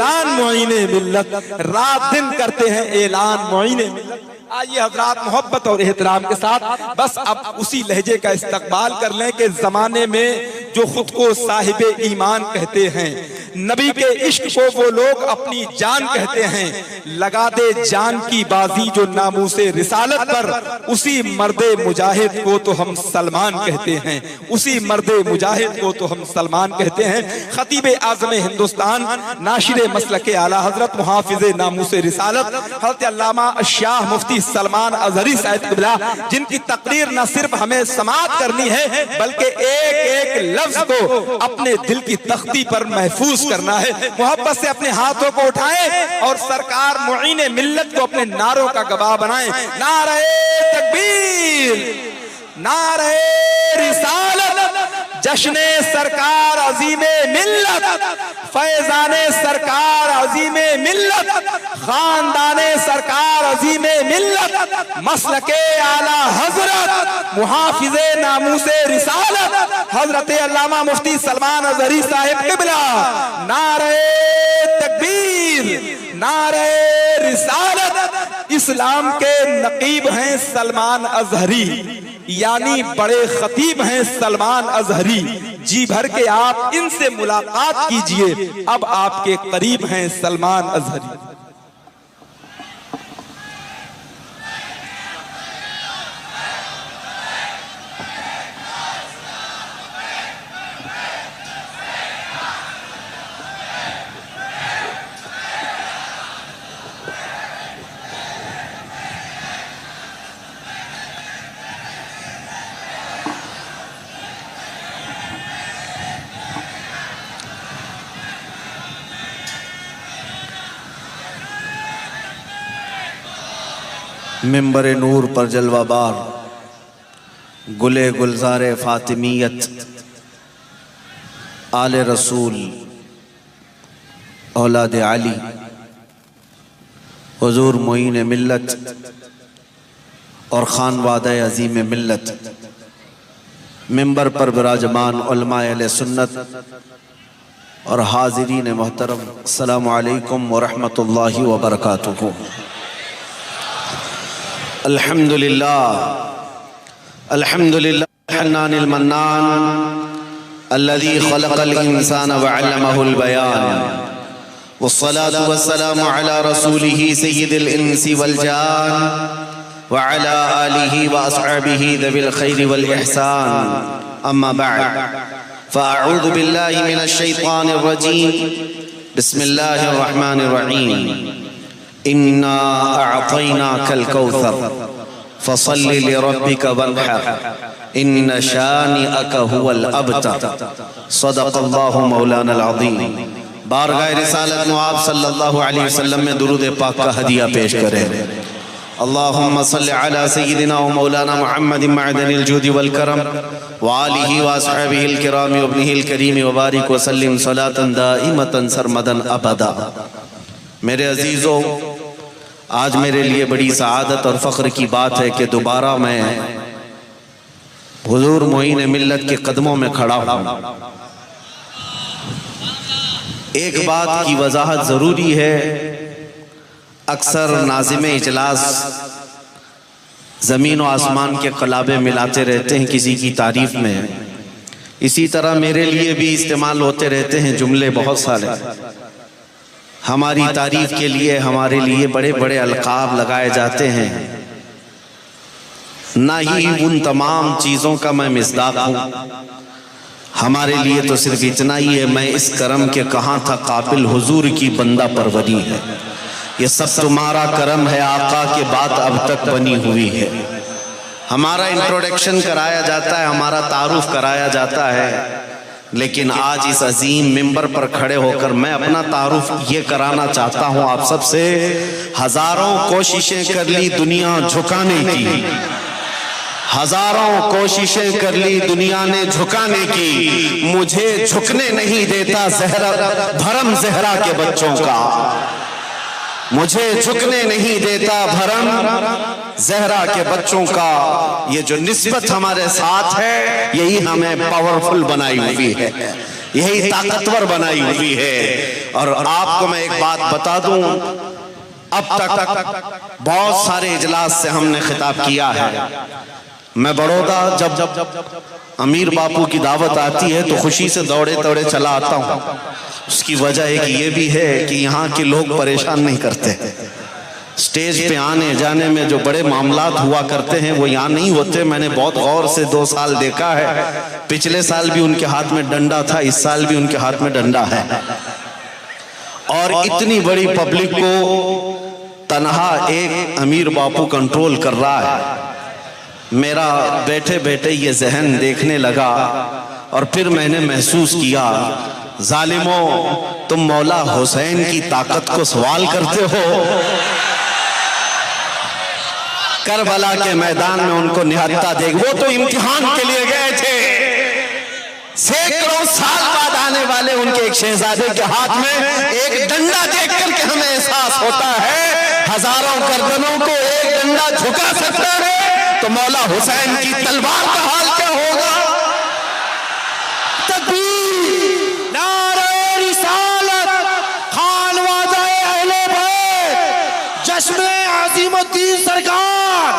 ऐलान मुईने मिल्लत, रात दिन करते हैं ऐलान मुईने मिल्लत। आइए हजरात, मोहब्बत और एहतराम के साथ बस अब उसी लहजे का इस्तकबाल कर लें कि जमाने में जो खुद को साहिबे ईमान कहते हैं, नबी के इश्क को वो लोग अपनी जान कहते हैं, लगा दे जान की बाजी जो नामूसे रिसालत पर, उसी मर्दे मुजाहिद को तो हम सलमान कहते हैं, उसी मर्दे मुजाहिद को तो हम सलमान कहते हैं। खतीब आज़म हिंदुस्तान, नाशिर मसलके आला हजरत मुहाफिज़े नामूसे रिसालत हज़रत अल्लामा शाह मुफ्ती सलमान अज़हरी साहिब क़िबला, जिनकी तकरीर न सिर्फ हमें समाअत करनी है बल्कि एक एक लफ्ज को अपने दिल की तख्ती पर महफूज करना है। मोहब्बत से अपने हाथों को उठाएं और सरकार मुईने मिल्लत को अपने नारों का गवाह बनाएं। नारे तकबीर, नारे रिसालत, जश्ने सरकार अज़ीमे मिल्लत, फैज़ाने सरकार अज़ीमे मिल्लत, खानदाने सरकार अज़ीमे मिल्लत, मसलके आला हजरत मुहाफिज़े नामूसे रिसालत हजरत अल्लामा मुफ्ती सलमान अज़हरी साहिब क़िबला। नारे तकबीर, नारे रिसालत। इस्लाम के नकीब हैं सलमान अज़हरी, यानी बड़े खतीब हैं सलमान अज़हरी। जी भर के आप इनसे मुलाकात कीजिए, अब आपके करीब हैं सलमान अज़हरी। मिंबर नूर पर जलवाबार गुले गुलजारे फातिमियत, आले रसूल औलाद अली, हुजूर मुईन मिल्लत और खानवादा अज़ीम मिल्लत, मिंबर पर विराजमान उलमा अहले सुन्नत और हाज़िरीन मोहतरम, अस्सलामु अलैकुम व रहमतुल्लाहि व बरकातुहू। अल्हम्दुलिल्लाह, अल्हम्दुलिल्लाह हन्नानिल मन्नान अल्लज़ी खलक़ल इंसान व अल्लमहुल बयान, वस्सलातु वस्सलामु अला रसूलिही सय्यिदिल इंसी वल जान व अला आलिही व अस्हाबिही ज़विल खैरि वल इहसान, अम्मा बअद, फ़अऊज़ु बिल्लाहि मिनश शैतानिर रजीम, बिस्मिल्लाहिर रहमानिर रहीम। इन्ना अअतैनाकल कौसर फसल्लि लिरब्बिका वन्हर इन्न शानिअक हुवल अबतर, सदक़ल्लाहु मौलानल अज़ीम। बारगाह रिसालत में आप सल्लल्लाहु अलैहि वसल्लम में दुरूद पाक का हदिया पेश करें। अल्लाहुम्मा सल्लि अला सय्यिदिना व मौलाना मुहम्मदिन मअदनिल जूदि वल करम व आलिहि व अस्हाबिहिल किराम व इब्निहिल करीम व बारिक व सल्लिम सलातन दाइमतन सरमदन अबदा। मेरे अजीज़ों, आज मेरे लिए बड़ी सआदत और फ़ख्र की बात है कि दोबारा मैं हुजूर मुईन मिल्लत के कदमों में खड़ा हूँ। एक बात की वजाहत ज़रूरी है, अक्सर नाज़िम इजलास ज़मीन व आसमान के क़लाबे मिलाते रहते हैं किसी की तारीफ़ में, इसी तरह मेरे लिए भी इस्तेमाल होते रहते हैं जुमले बहुत सारे। हमारी तारीफ के लिए हमारे लिए बड़े बड़े अलकाब लगाए जाते हैं, ना ही उन तमाम चीज़ों का मैं मिस्दाक हूँ। हमारे लिए तो सिर्फ इतना ही है, मैं इस करम के कहाँ था काबिल, हुजूर की बंदा परवरी है। ये सब तुम्हारा करम है, आका के बात अब तक बनी हुई है। हमारा इंट्रोडक्शन कराया जाता है, हमारा तारुफ कराया जाता है, लेकिन आज इस अजीम मिंबर पर खड़े होकर मैं अपना तारुफ ये कराना चाहता हूँ आप सबसे। हजारों कोशिशें कर ली दुनिया झुकाने की, हजारों कोशिशें कर ली दुनिया ने झुकाने की, मुझे झुकने नहीं देता ज़हरा भरम ज़हरा के बच्चों का, मुझे झुकने नहीं देता भरम ज़हरा के बच्चों का। ये जो निस्बत हमारे साथ है यही हमें पावरफुल बनाई हुई है। यही ताकतवर बनाई हुई है। और आपको मैं एक बात बता दूं, अब तक बहुत सारे इजलास से हमने खिताब किया है। मैं बड़ौदा जब अमीर बापू की दावत आती है तो खुशी से दौड़े दौड़े चला आता हूँ। उसकी वजह एक ये भी है कि यहाँ के लोग परेशान नहीं करते। स्टेज पे आने जाने में जो बड़े मामलात हुआ करते हैं वो यहाँ नहीं होते। मैंने बहुत गौर से 2 साल देखा है। पिछले साल भी उनके हाथ में डंडा था, इस साल भी उनके हाथ में डंडा है। और इतनी बड़ी पब्लिक को तनहा एक अमीर बापू कंट्रोल कर रहा है। मेरा बैठे बैठे ये जहन देखने लगा और फिर मैंने महसूस किया, जालिमों, तुम मौला हुसैन की ताकत को सवाल करते हो। करबला के मैदान में उनको निहत्था देख, वो तो इम्तिहान के लिए गए थे। सैकड़ों साल बाद आने वाले उनके एक शहजादे के हाथ में एक डंडा देख करके हमें एहसास होता है हजारों गर्दनों को एक डंडा झुका सकता है तो मौला हुसैन की तलवार का हाल क्या होगा। तकबीर, नारे रिसालत, खानवादाए अहले बैत, जश्न अज़ीमुद्दीन सरकार,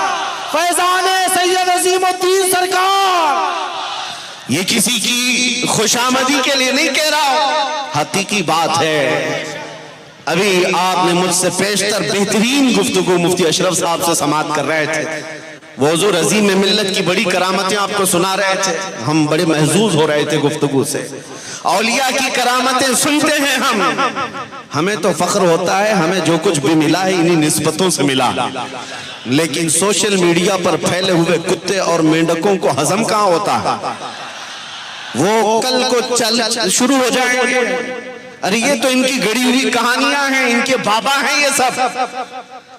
फैज़ाने सैयद अज़ीमुद्दीन सरकार। ये किसी की खुशामदी के लिए नहीं कह रहा हूं, हकीकी बात है। अभी आपने मुझसे पेशतर बेहतरीन गुफ्तगू मुफ्ती अशरफ साहब से समाअत कर रहे थे। वो हुज़ूर अज़ीम में मिल्लत की बड़ी करामतें आपको सुना रहे थे। हम बड़े महजूज हो रहे थे गुफ्तगू से। औलिया की करामतें सुनते हैं हमें तो फख्र होता है, हमें जो कुछ भी मिला है इन्हीं निस्बतों से मिला। लेकिन सोशल मीडिया पर फैले हुए कुत्ते और मेंढकों को हजम कहाँ होता है। वो कल को चल शुरू हो जाएंगे, अरे ये तो इनकी गढ़ी हुई कहानियां हैं, इनके बाबा हैं, ये सब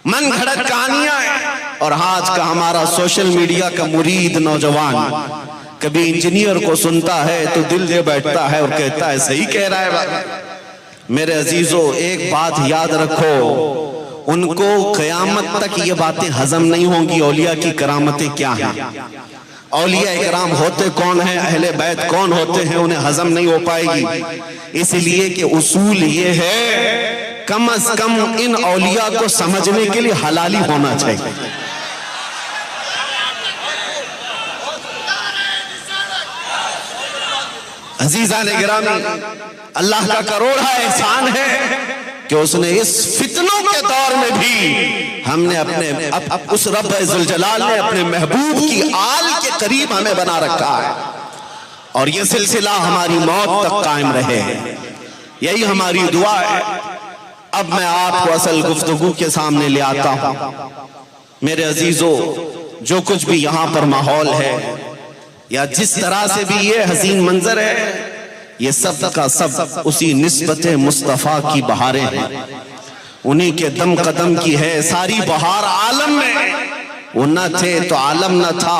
मन घड़त कहानियां हैं। और आज का हमारा सोशल मीडिया का मुरीद नौजवान कभी इंजीनियर को सुनता है तो दिल दे बैठता है और कहता है सही कह रहा है बाबा। मेरे अजीजों, एक बात याद रखो, उनको क़यामत तक ये बातें हजम नहीं होंगी औलिया की करामतें क्या हैं। औलिया इकराम होते कौन है, अहले बैत कौन होते हैं, उन्हें हजम नहीं हो पाएगी। इसलिए कि उसूल ये है, कम अज कम इन औलिया को समझने के लिए हलाली होना चाहिए। अजीज़ान गिरामी, अल्लाह का करोड़ा एहसान है कि उसने इस फितनों के दौर में भी हमने अपने उस रब इज़्ज़ुल जलाल ने अपने महबूब की आल के करीब हमें बना रखा है। और ये सिलसिला हमारी मौत तक कायम रहे, यही हमारी दुआ है। अब मैं आपको असल गुफ्तगू के सामने ले आता हूं। मेरे अजीजों, जो कुछ भी यहाँ पर माहौल है या जिस तरह से भी ये हसीन मंजर है, ये सब का सब उसी निस्बत मुस्तफ़ा की बहारें हैं। उन्हीं के दम कदम की है सारी बहार आलम में। वो न थे तो आलम न था।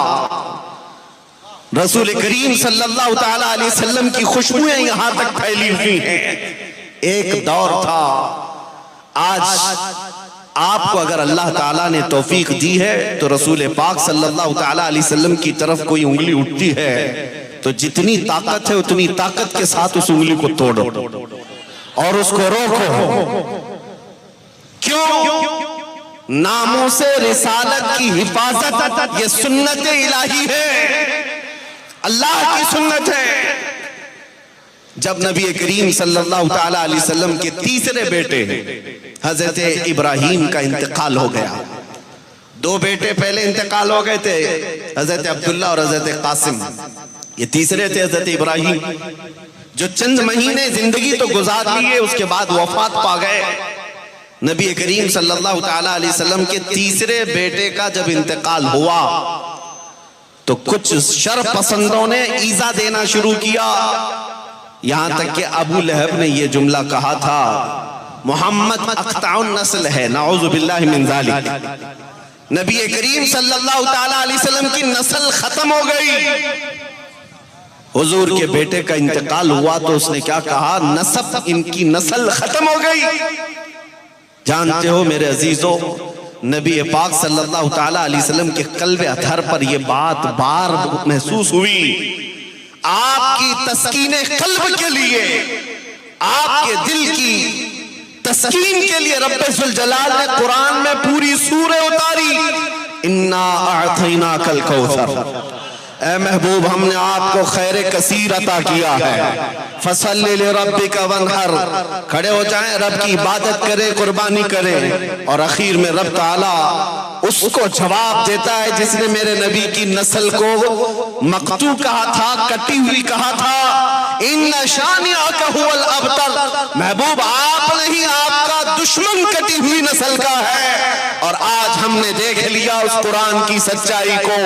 रसूल करीम सल्लल्लाहु ताला अलैहि वसल्लम की खुशबुएं यहां तक फैली हुई हैं। एक दौर था, आज आपको अगर अल्लाह ताला ने तौफीक दी है तो रसूल पाक सल्लल्लाहु ताला अलैहि वसल्लम की तरफ कोई उंगली उठती है तो जितनी ताकत है उतनी ताकत के साथ उस उंगली को तोड़ो और उसको रोको। क्यों? नामों से रिसालत की हिफाजत ये सुन्नत इलाही है, अल्लाह की सुन्नत है। जब नबी करीम सल्लल्लाहु ताला अलैहि वसल्लम के तीसरे बेटे हजरत इब्राहीम का इंतकाल हो गया, 2 बेटे पहले इंतकाल हो गए थे, हजरत अब्दुल्ला और हजरत कासिम। ये तीसरे थे हजरत इब्राहीम, जो चंद महीने जिंदगी तो गुजार लिए, उसके बाद वफात पा गए। नबी करीम सल्लल्लाहु ताला अलैहि वसल्लम के तीसरे बेटे का जब इंतकाल हुआ तो कुछ शर पसंदों ने ईजा देना शुरू किया। यहां तक कि अबू लहब ने यह जुमला कहा था, मोहम्मद अक़ताउन नस्ल है, नाऊज़ु बिल्लाहि मिन ज़ालिक। नबी करीम सल्लल्लाहु ताला अलैहि वसल्लम की नस्ल खत्म हो गई। हुजूर के बेटे का इंतकाल हुआ तो उसने क्या कहा, नसब, इनकी नस्ल खत्म हो गई। जानते हो मेरे अजीजों, नबी पाक सल्लल्लाहु ताला अलैहि वसल्लम के कल्बे अतहर पर यह बात बार महसूस हुई। आपकी तस्कीने कल्ब के लिए, आपके दिल की तस्कीन के लिए रब्बे जुल जलाल ने कुरान में पूरी सूरह उतारी, इन्ना अअतैना कल कौसर। ऐ महबूब, हमने आपको खैर कसीर अता किया है। फसल्लि लिरब्बिका वन्हर, खड़े हो जाएं, रब की इबादत करें, कुर्बानी करें। और आखिर में रब ताला उसको जवाब देता है जिसने मेरे नबी की नस्ल को मकतू कहा था, कटी हुई कहा था। इन्ना शानिअका हुवल अबतर, महबूब आप नहीं, आपका दुश्मन कटी हुई नस्ल का है। और आज हमने देख लिया उस कुरान की सच्चाई को।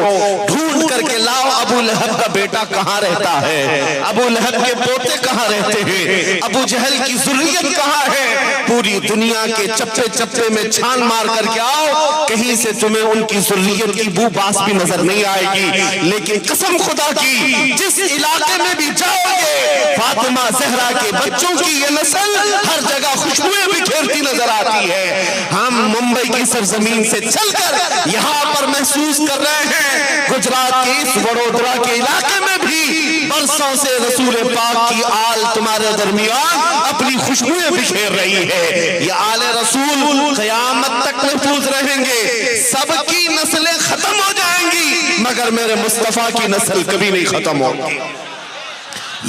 ढूंढ करके लाओ अबू लहब का बेटा कहाँ रहता है, अबू लहब के पोते कहाँ रहते हैं, अबू जहल की ज़ुर्रियत कहाँ है। पूरी दुनिया के चप्पे चप्पे में छान मार करके आओ, कहीं से तुम्हें उनकी ज़ुर्रियत की बू बास भी नजर नहीं आएगी। लेकिन कसम खुदा की, जिस इलाके में भी जाओगे, फातिमा ज़हरा के बच्चों की ये नस्ल हर जगह खुशबुएं बिखेरती नजर आती है। हम मुंबई की सरजमीन से चलकर यहाँ पर महसूस कर रहे हैं, गुजरात के इस वडोदरा के इलाके में भी बरसों से रसूल पाक की आल तुम्हारे दरमियान अपनी खुशबुएं बिखेर रही है। ये आले रसूल क़यामत तक महफूज रहेंगे। सबकी नस्लें खत्म हो जाएंगी मगर मेरे मुस्तफा की नस्ल कभी नहीं खत्म होगी।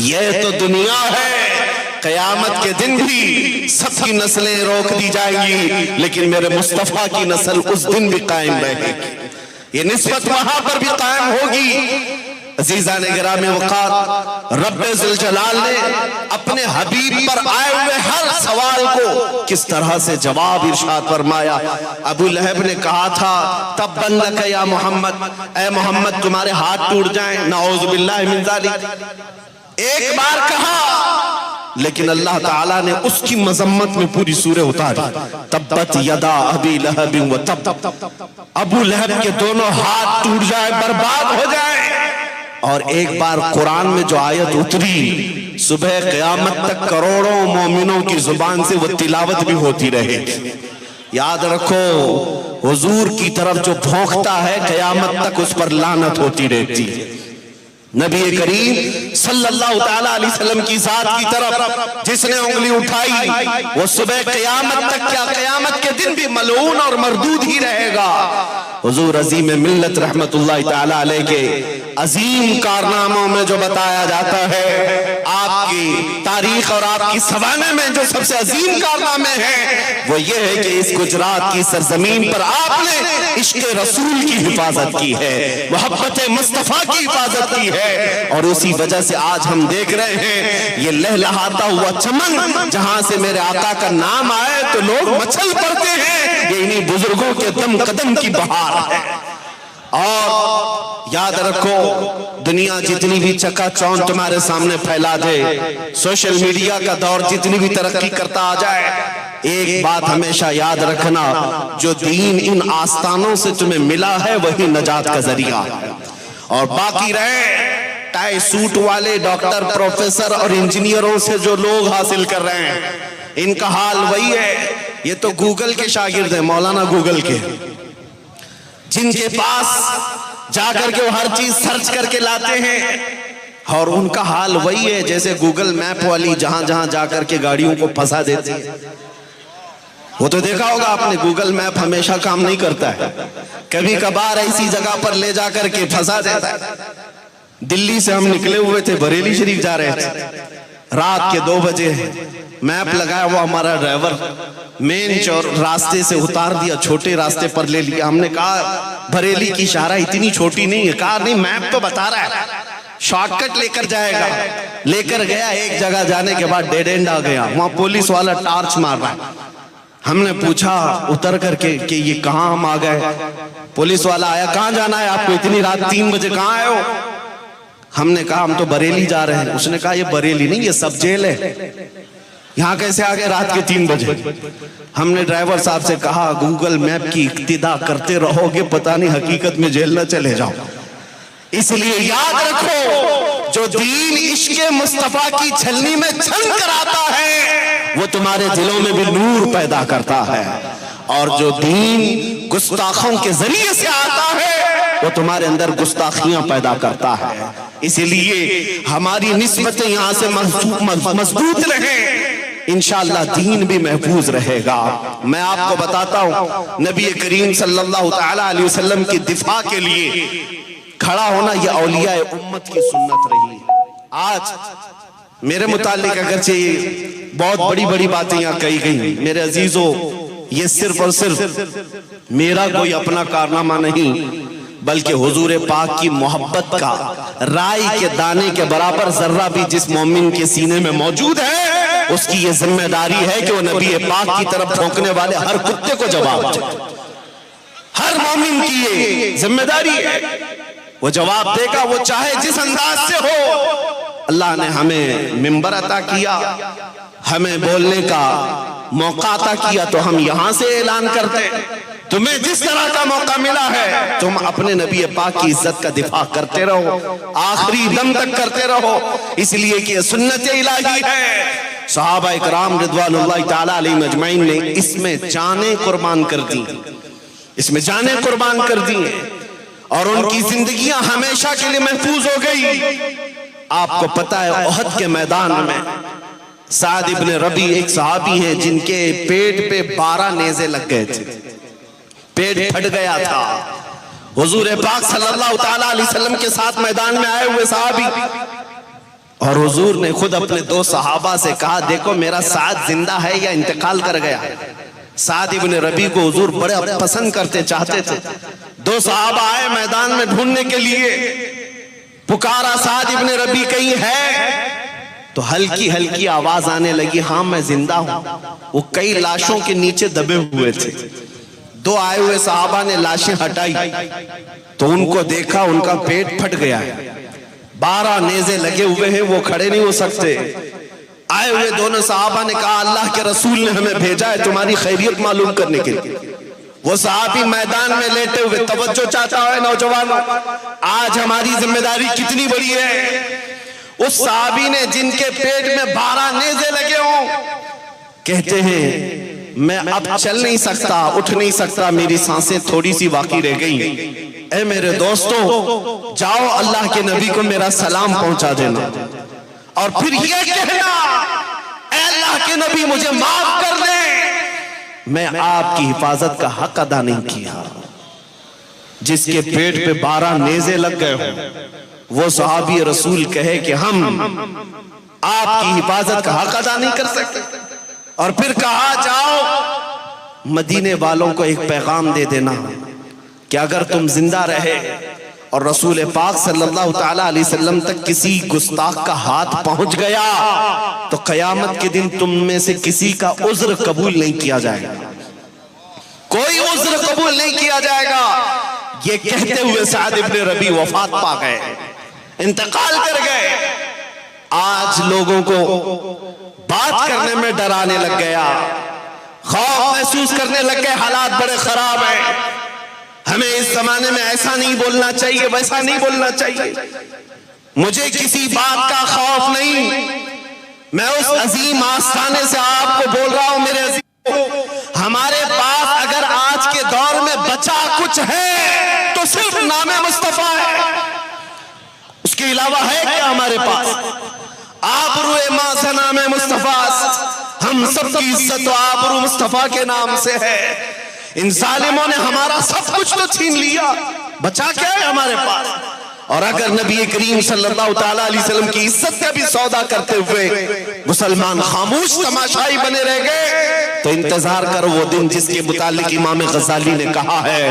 यह तो दुनिया है, क़यामत के दिन भी सबकी नस्लें रोक दी जाएंगी, लेकिन मेरे मुस्तफा की नस्ल उस दिन भी कायम रहेगी। ये निस्बत वहां पर भी कायम होगी। अजीज़ान गिरामी वक़ार, रब्बे ज़ुल जलाल ने अपने हबीब पर आए हुए हर सवाल को किस तरह से जवाब इरशाद फरमाया। अबू लहब ने कहा था, तब्बन लक या मोहम्मद, ए मोहम्मद तुम्हारे हाथ टूट जाएं, नऊज़ु बिल्लाहि मिन ज़ालिक। एक बार कहा, लेकिन अल्लाह ताला ने उसकी मजम्मत में पूरी सूरह उतारी। तब्बत यदा अबी लहब व तब, अबू लहब के दोनों हाथ टूट जाए, बर्बाद हो जाए। और एक बार कुरान में जो आयत उतरी, सुबह क़यामत तक करोड़ों मोमिनों की जुबान से वो तिलावत भी होती रहेगी। याद रखो, हुजूर की तरफ जो भौंकता है क़यामत तक उस पर लानत होती रहती है। नबी करीम सल्लल्लाहु ताला अलैहि वसल्लम की जात की तरफ जिसने उंगली उठाई, वो सुबह क़यामत तक क्या, क़यामत के दिन भी मलऊन और मरदूद ही रहेगा। हुजूर अजीम मिल्लत रहमतुल्लाहि ताला अलैह के अजीम कारनामों में जो बताया जाता है, आपकी तारीख और आपकी सवाने में जो सबसे अजीम कारनामे हैं, वो ये है कि इस गुजरात की सरजमीन पर आपने इश्क़ रसूल की हिफाजत की है, मोहब्बत मुस्तफ़ा की हिफाजत की है। और उसी वजह से आज हम देख रहे हैं ये लहलहाता हुआ चमन, जहां से मेरे आका का नाम आए तो लोग मचल पड़ते हैं। ये इन्हीं बुजुर्गों के दम कदम की बहार है। और याद रखो, दुनिया जितनी भी चकाचौंध तुम्हारे सामने फैला दे, सोशल मीडिया का दौर जितनी भी तरक्की करता आ जाए, एक बात हमेशा याद रखना, जो दीन इन आस्थानों से तुम्हें मिला है वही नजात का जरिया है। और बाकी रहे टाई सूट वाले डॉक्टर, प्रोफेसर और इंजीनियरों से जो लोग हासिल कर रहे हैं, इनका हाल वही है। ये तो गूगल के शागिर्द हैं, मौलाना गूगल के, जिनके पास जाकर के वो हर चीज सर्च करके लाते हैं। और उनका हाल वही है जैसे गूगल मैप वाली जहां जहां जाकर के गाड़ियों को फंसा देती है। वो तो देखा होगा आपने, गूगल मैप हमेशा काम नहीं करता है, कभी कभार ऐसी जगह पर ले जाकर के फंसा देता है। दिल्ली से हम निकले हुए थे, बरेली शरीफ जा रहे थे, रात के 2 बजे मैप लगाया हुआ हमारा ड्राइवर मेन चौर रास्ते से उतार दिया, छोटे रास्ते पर ले लिया। हमने कहा बरेली की शाहरा इतनी छोटी नहीं है। कहा नहीं, मैप तो बता रहा है शॉर्टकट लेकर जाएगा। लेकर गया, एक जगह जाने के बाद डेड एंड आ गया, वहां पुलिस वाला टार्च मार रहा है। हमने पूछा उतर करके कि ये कहाँ हम आ गए। पुलिस वाला आया, कहाँ जाना है आपको, इतनी रात 3 बजे कहाँ आए हो? हमने कहा हम तो बरेली जा रहे हैं। उसने कहा ये बरेली नहीं, ये सब जेल है, यहाँ कैसे आ गए रात के 3 बजे? हमने ड्राइवर साहब से कहा गूगल मैप की इक्तिदा करते रहोगे, पता नहीं हकीकत में जेल न चले जाओ। इसलिए याद रखो, जो दीन इश्क़े मुस्तफा की छलनी में छन कर आता है, वो तुम्हारे दिलों में भी नूर पैदा करता है। और जो दीन गुस्ताखों के जरिए से आता है, वो तुम्हारे अंदर गुस्ताखियां पैदा करता है। इसीलिए हमारी निस्बतें यहाँ से मजबूत रहे, इंशाअल्लाह दीन भी महफूज रहेगा। मैं आपको बताता हूँ, नबी करीम सल्लल्लाहु तआला अलैहि वसल्लम की दिफा के लिए खड़ा होना ये औलिया उम्मत की सुन्नत रही। आज मेरे मुतालिक अगरचे बहुत बड़ी बड़ी बातें यहाँ कही गई, मेरे अजीजों ये सिर्फ और सिर्फ मेरा कोई अपना कारनामा नहीं, बल्कि हुजूर पाक की मोहब्बत का राई के दाने के बराबर जर्रा भी जिस मोमिन के सीने में मौजूद है, उसकी ये जिम्मेदारी है कि वो नबी पाक की तरफ भौंकने वाले हर कुत्ते को जवाब दे। हर मोमिन की ये जिम्मेदारी है, वो जवाब देगा, वो चाहे जिस अंदाज से हो। अल्लाह ने हमें मिंबर अता किया, हमें बोलने का मौका अता किया, तो हम यहां से ऐलान करते हैं। तुम्हें जिस तरह का मौका मिला है, तुम अपने नबी पाक की इज्जत का दिफा करते रहो, आखिरी दम तक करते रहो, इसलिए कि सुन्नत इलाही है। सहाबा इकराम रिदवानुल्लाह ताला अलैहिम अजमईन ने इसमें जानें कुर्बान कर दी, इसमें जानें कुर्बान कर दी और उनकी जिंदगियां हमेशा के लिए महफूज हो गई। आपको पता है, ओहद के मैदान में साद इब्न रबी एक सहाबी हैं जिनके पेट पे 12 नेज़े लग गए थे, पेट फट गया था। हुजूर पाक सल्लल्लाहु ताला अलैहि वसल्लम के साथ मैदान में आए हुए सहाबी, और हुजूर ने खुद अपने 2 सहाबा से कहा, देखो मेरा साद जिंदा है या इंतकाल कर गया। साद इब्न रबी को हुजूर बड़े पसंद करते, चाहते थे। 2 सहाबा आए मैदान में ढूंढने के लिए, पुकारा साद इब्न रबी कहीं है, तो हल्की हल्की आवाज आने लगी, हाँ मैं जिंदा हूं। वो कई लाशों के नीचे दबे हुए थे। 2 आए हुए सहाबा ने लाशें हटाई तो उनको देखा, उनका पेट फट गया है, 12 नेज़े लगे हुए हैं, वो खड़े नहीं हो सकते। आए हुए दोनों सहाबा ने कहा, अल्लाह के रसूल ने हमें भेजा है तुम्हारी खैरियत मालूम करने के लिए। वो सहाबी मैदान में लेटे हुए तवज्जो चाहता है नौजवानों, आज हमारी जिम्मेदारी कितनी बड़ी है। उस सहाबी ने जिनके पेट में 12 नेज़े लगे हों, कहते हैं मैं अब चल नहीं सकता, उठ नहीं सकता, मेरी सांसें थोड़ी सी बाकी रह गई। ऐ मेरे दोस्तों, जाओ अल्लाह के नबी को मेरा सलाम पहुंचा देना और फिर ये कहना, ऐ अल्लाह के नबी मुझे माफ कर दे, मैं आपकी हिफाजत का हक अदा नहीं किया। जिसके पेट पे 12 नेज़े लग गए हो, वो सहाबी रसूल कहे कि हम आपकी हिफाजत का हक अदा नहीं कर सकते। और फिर कहा, जाओ मदीने वालों को एक पैगाम दे देना कि अगर तुम जिंदा रहे और रसूल पाक सल्लल्लाहु ताला अलैहि वसल्लम तक किसी गुस्ताख का हाथ पहुंच गया तो कयामत के दिन तुम में से किसी का उज्र कबूल नहीं किया जाएगा, कोई उज्र कबूल नहीं किया जाएगा। ये कहते हुए साद इब्न रबी वफात पा गए, इंतकाल कर गए। आज लोगों को बात करने में डराने लग गया, खौफ महसूस करने लग गए, हालात बड़े खराब हैं। हमें इस जमाने में ऐसा नहीं बोलना चाहिए, वैसा नहीं बोलना चाहिए। मुझे किसी बात का खौफ नहीं, मैं उस अजीम आस्थाने से आपको बोल रहा हूं मेरे अजीम, हमारे पास अगर आज के दौर में बचा कुछ है तो सिर्फ नामे मुस्तफा है, उसके अलावा है क्या हमारे पास? आबरू माज़ नामे मुस्तफा, हम सबकी इज्जत तो आबरू मुस्तफा के नाम से है। इन जालिमों ने हमारा सब कुछ तो छीन लिया, बचा क्या है हमारे पास? और अगर नबी करीम सल्लल्लाहु ताला अलैहि वसल्लम की इज्जत का भी सौदा करते हुए मुसलमान खामोश तमाशाई बने रह गए तो इंतजार करो वो दिन जिसके मुतालिक इमाम गजाली ने कहा है,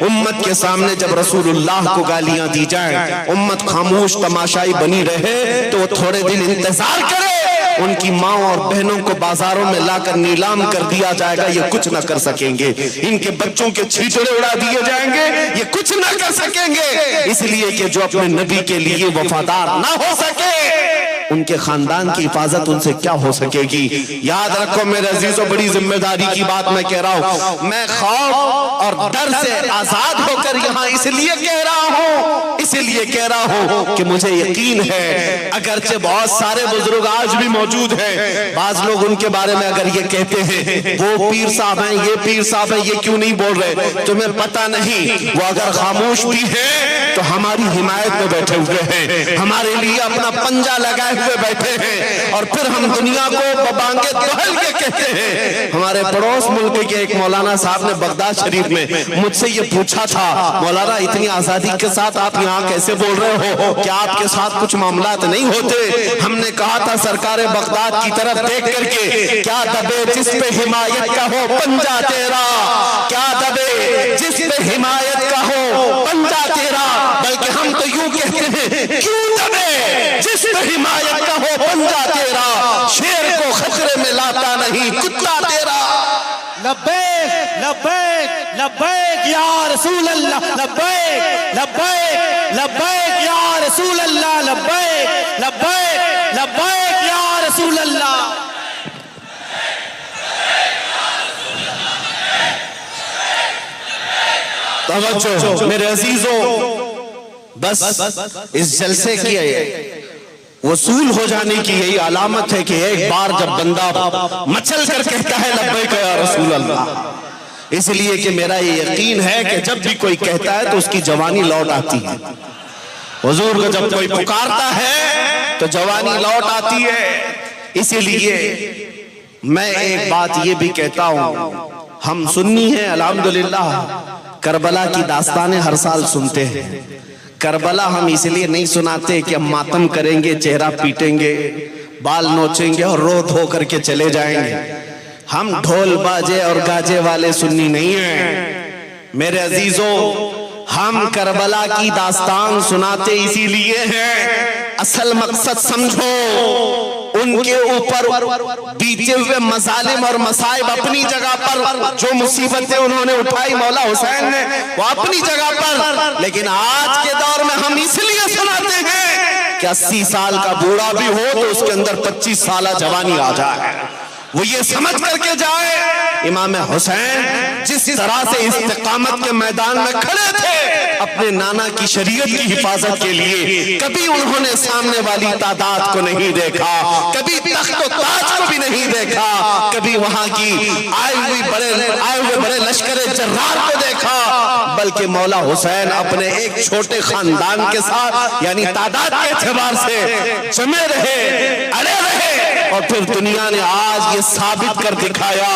उम्मत के सामने जब रसूलुल्लाह को गालियां दी जाएं, उम्मत खामोश तमाशाई बनी रहे तो वो थोड़े दिन इंतजार करे, उनकी माँ और बहनों को बाजारों में लाकर नीलाम कर दिया जाएगा, ये कुछ ना कर सकेंगे। इनके बच्चों के छींटड़े उड़ा दिए जाएंगे, ये कुछ ना कर सकेंगे। इसलिए कि जो अपने नबी के लिए वफादार ना हो सके, उनके खानदान की हिफाजत उनसे क्या हो सकेगी? याद रखो मेरे अजीजों, बड़ी जिम्मेदारी की बात मैं कह रहा हूं। मैं खौफ और डर से आजाद होकर यहाँ इसलिए कह रहा हूं, इसीलिए कह रहा हूं कि मुझे यकीन है, अगरचे बहुत सारे बुजुर्ग आज भी मौजूद हैं, बाज लोग उनके बारे में अगर ये कहते हैं वो पीर साहब हैं, ये पीर साहब हैं, ये क्यों नहीं बोल रहे, तुम्हें पता नहीं वो अगर खामोश भी है तो हमारी हिमायत में बैठे हुए हैं, हमारे लिए अपना पंजा लगाए हुए बैठे हैं, और फिर हम दुनिया को बबांगे दोहल के कहते हैं। हमारे पड़ोस मुल्क के एक मौलाना साहब ने बगदाद शरीफ में मुझसे ये पूछा था, मौलाना इतनी आजादी के साथ आप यहाँ कैसे बोल रहे हो, क्या आपके साथ कुछ मामलात नहीं होते? हमने कहा था सरकार बगदाद की तरफ देख करके, क्या दबे जिस पे हिमायत का हो पंजा तेरा, क्या दबे जिस पे हिमायत का हो पंजा तेरा, बल्कि हम तो यूं कहते हैं क्यों दबे जिस पे हिमायत का हो पंजा तेरा, शेर को खतरे में लाता नहीं कुत्ता तेरा। लब्बैक लब्बैक लब्बैक या रसूल अल्लाह, लब्बैक लब्बैक लब्बैक या रसूल अल्लाह, लब्बैक लब्बैक लब्बैक या रसूल अल्लाह। तवज्जो मेरे अजीजों, बस इस जलसे की वसूल हो जाने की यही अलामत है कि एक बार जब बंदा मचल कर कहता है लब्बैक या रसूल अल्लाह, इसलिए कि मेरा ये यकीन है कि जब भी कोई कहता है तो उसकी जवानी लौट आती है। हुजूर को जब कोई पुकारता है तो जवानी लौट आती है। इसीलिए मैं एक बात ये भी कहता हूं, हम सुन्नी हैं अल्हम्दुलिल्लाह, करबला की दास्तानें हर साल सुनते हैं। करबला हम इसलिए नहीं सुनाते कि हम मातम करेंगे, चेहरा पीटेंगे, बाल नोचेंगे और रो धो करके चले जाएंगे। हम ढोल बाजे और गाजे वाले सुन्नी नहीं हैं मेरे अजीजों। हम करबला की दास्तान सुनाते इसीलिए हैं, असल मकसद समझो, उनके ऊपर बीते हुए मजालिम और मसाइब अपनी जगह पर, जो मुसीबतें उन्होंने उठाई मौला हुसैन ने वो अपनी जगह पर, लेकिन आज के दौर में हम इसलिए सुनाते हैं कि 80 साल का बूढ़ा भी हो तो उसके अंदर 25 साल जवानी आ जाए, वो ये समझ करके जाए इमाम हुसैन जिस तरह से इस्तिकामत के मैदान में खड़े थे अपने नाना की शरीयत की हिफाजत के लिए, कभी उन्होंने सामने वाली तादाद को नहीं देखा, कभी तख्त और ताज को भी नहीं देखा, कभी वहां की आए हुए बड़े लश्कर जर्रार को देखा, बल्कि मौला हुसैन अपने एक छोटे खानदान के साथ यानी तादाद के एतबार से जमे रहे, अड़े रहे, और फिर दुनिया ने आज ये साबित कर दिखाया।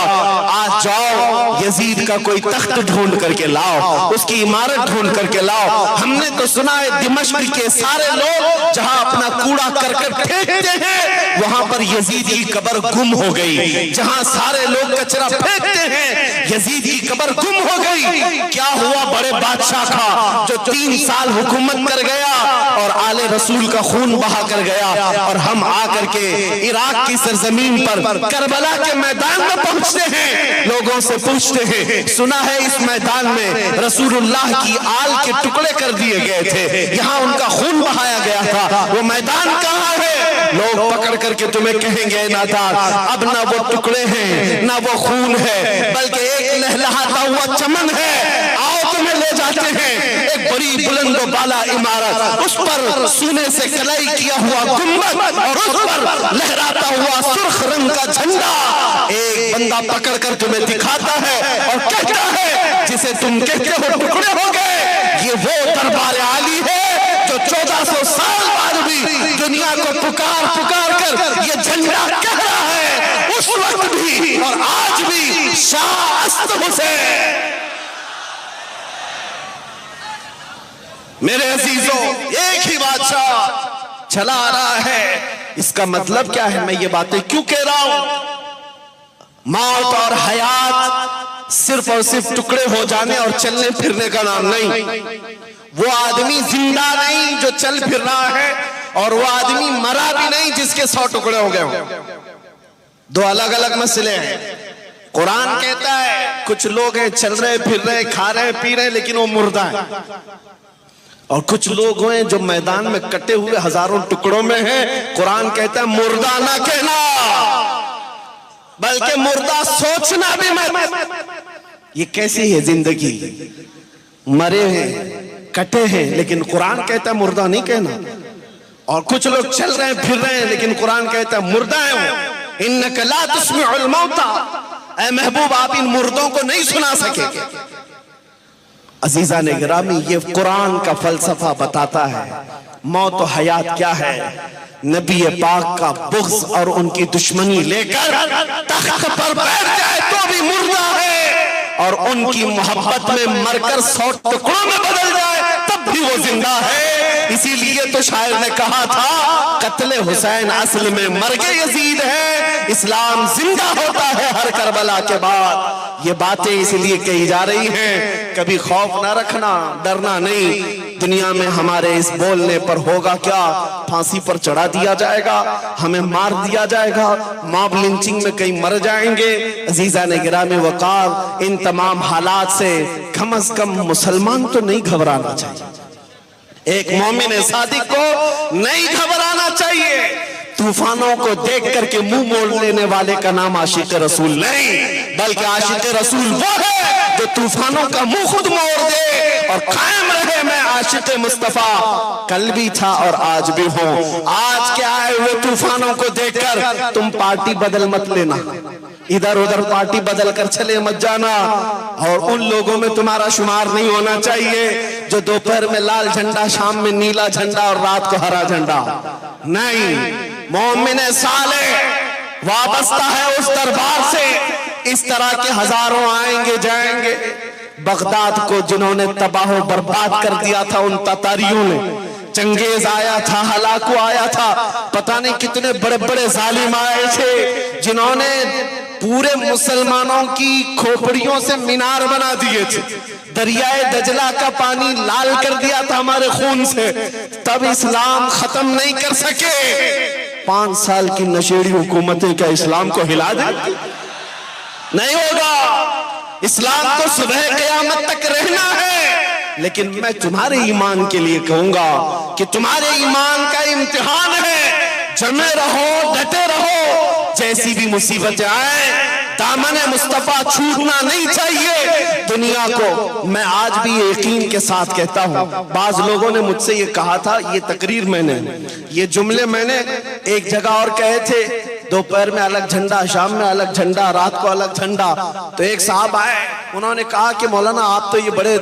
आज जाओ यजीद का कोई तख्त ढूंढ करके लाओ, उसकी इमारत ढूंढ करके लाओ। हमने तो सुना है दिमश्क के सारे लोग जहां अपना कूड़ा करकट फेंकते हैं वहां पर यजीद की कब्र गुम हो गई, जहां सारे लोग कचरा फेंकते हैं यजीद की कब्र गुम हो गई। क्या हुआ बड़े बादशाह का जो 3 साल हुकूमत कर गया और आले रसूल का खून बहा कर गया, और हम आकर के इराक की सरजमीन पर करबला के मैदान में पहुंचते हैं, लोगों से पूछते हैं, सुना है इस मैदान में रसूलुल्लाह की आल के टुकड़े कर दिए गए थे, यहाँ उनका खून बहाया गया था, वो मैदान कहाँ है? लोग पकड़ करके तुम्हें कहेंगे नादार, अब ना वो टुकड़े हैं ना वो खून है, बल्कि एक लहलहाता हुआ चमन है। आओ तुम्हें ले जाते हैं एक बड़ी बुलंद बाला इमारत, उस पर सोने से कलाई किया हुआ गुंबद और उस पर लहराता हुआ सुर्ख रंग का झंडा। एक बंदा पकड़ कर तुम्हें दिखाता है और कहता है जिसे तुम कहते हो टुकड़े हो गए, ये वो दरबार आली है जो 1400 साल बाद भी दुनिया को पुकार पुकार कर ये झंडा कह रहा है, उस वक्त भी और आज भी शाह अस्त हुसैन। मेरे अजीजों, एक ही बादशाह चला आ रहा है। इसका मतलब क्या है? मैं ये बातें क्यों कह रहा हूं? मौत और हयात सिर्फ और सिर्फ टुकड़े हो जाने और चलने फिरने का नाम नहीं। वो आदमी जिंदा नहीं जो चल फिर रहा है, और वो आदमी मरा भी नहीं जिसके 100 टुकड़े हो गए हों। दो अलग अलग मसले हैं। कुरान कहता है कुछ लोग हैं चल रहे फिर रहे खा रहे पी रहे लेकिन वो मुर्दा है, और कुछ लोग हैं जो मैदान में कटे हुए हजारों टुकड़ों में हैं। कुरान कहता है मुर्दा ना कहना, बल्कि मुर्दा सोचना भी मत। ये कैसी है जिंदगी? मरे हैं कटे हैं, लेकिन कुरान कहता है मुर्दा नहीं कहना। और कुछ लोग चल रहे हैं फिर रहे हैं, लेकिन कुरान कहता है मुर्दा है। इन्नका ला तुस्मिउल मौता, ऐ महबूब आप इन मुर्दों को नहीं सुना सकेंगे। अजीजा ने गिरामी, ये कुरान का फलसफा बताता है मौत और हयात क्या है। नबी पाक का बुग़्ज़ और उनकी दुश्मनी लेकर तख्त पर बैठ जाए तो भी मुर्दा है, और उनकी मोहब्बत में मरकर 100 टुकड़ों में बदल जाए तब भी वो जिंदा है। इसीलिए तो शायर ने कहा था कत्ले हुसैन असल में मर्गे यजीद है, इस्लाम जिंदा होता है हर करबला के बाद। ये बातें इसलिए कही जा रही हैं, कभी खौफ ना रखना, डरना नहीं। दुनिया में हमारे इस बोलने पर होगा क्या, फांसी पर चढ़ा दिया जाएगा, हमें मार दिया जाएगा, मॉब लिंचिंग में कहीं मर जाएंगे। अजीजा ने गिरामी वकार, इन तमाम हालात से कम अज कम मुसलमान तो नहीं घबराना चाहिए। एक मोमिन सादिक को नहीं घबराना चाहिए। तूफानों को देख करके मुंह मोड़ लेने वाले का नाम आशिक रसूल नहीं, बल्कि आशिक रसूल वो है जो तूफानों का मुंह खुद मोड़ दे और कायम रहे। मैं आशिक मुस्तफा कल भी था और आज भी हूं। आज के आए हुए तूफानों को देखकर तुम पार्टी बदल मत लेना, इधर उधर पार्टी बदल कर चले मत जाना, और उन लोगों में तुम्हारा शुमार नहीं होना चाहिए जो दोपहर में लाल झंडा, शाम में नीला झंडा और रात को हरा झंडा। नहीं, मोमिन साले वाबस्ता है उस दरबार से। इस तरह के हजारों आएंगे जाएंगे। बगदाद को जिन्होंने तबाह बर्बाद कर दिया था उन ततारियों ने, चंगेज आया था, हलाकू आया था, पता नहीं कितने बड़े बड़े जालिम आए थे जिन्होंने पूरे मुसलमानों की खोपड़ियों से मीनार बना दिए थे। दरियाए दजला का पानी लाल कर दिया था हमारे खून से, तब इस्लाम खत्म नहीं कर सके। 5 साल की नशेड़ी हुकूमतें क्या इस्लाम को हिला दे? नहीं होगा। इस्लाम को सुबह क़यामत तक रहना है। लेकिन मैं तुम्हारे ईमान के लिए कहूंगा कि तुम्हारे ईमान का इम्तिहान है। जमे रहो, डटे रहो, जैसी भी मुसीबतें आए दामन मुस्तफा छूटना नहीं चाहिए। दुनिया को मैं आज भी यकीन के साथ कहता हूं, बाज लोगों ने मुझसे ये कहा था, ये तकरीर मैंने, ये जुमले मैंने एक जगह और कहे थे, दोपहर में अलग झंडा, शाम में अलग झंडा, रात को अलग झंडा। तो एक साहब आए, उन्होंने कहा कि मौलाना आप तो ये बड़े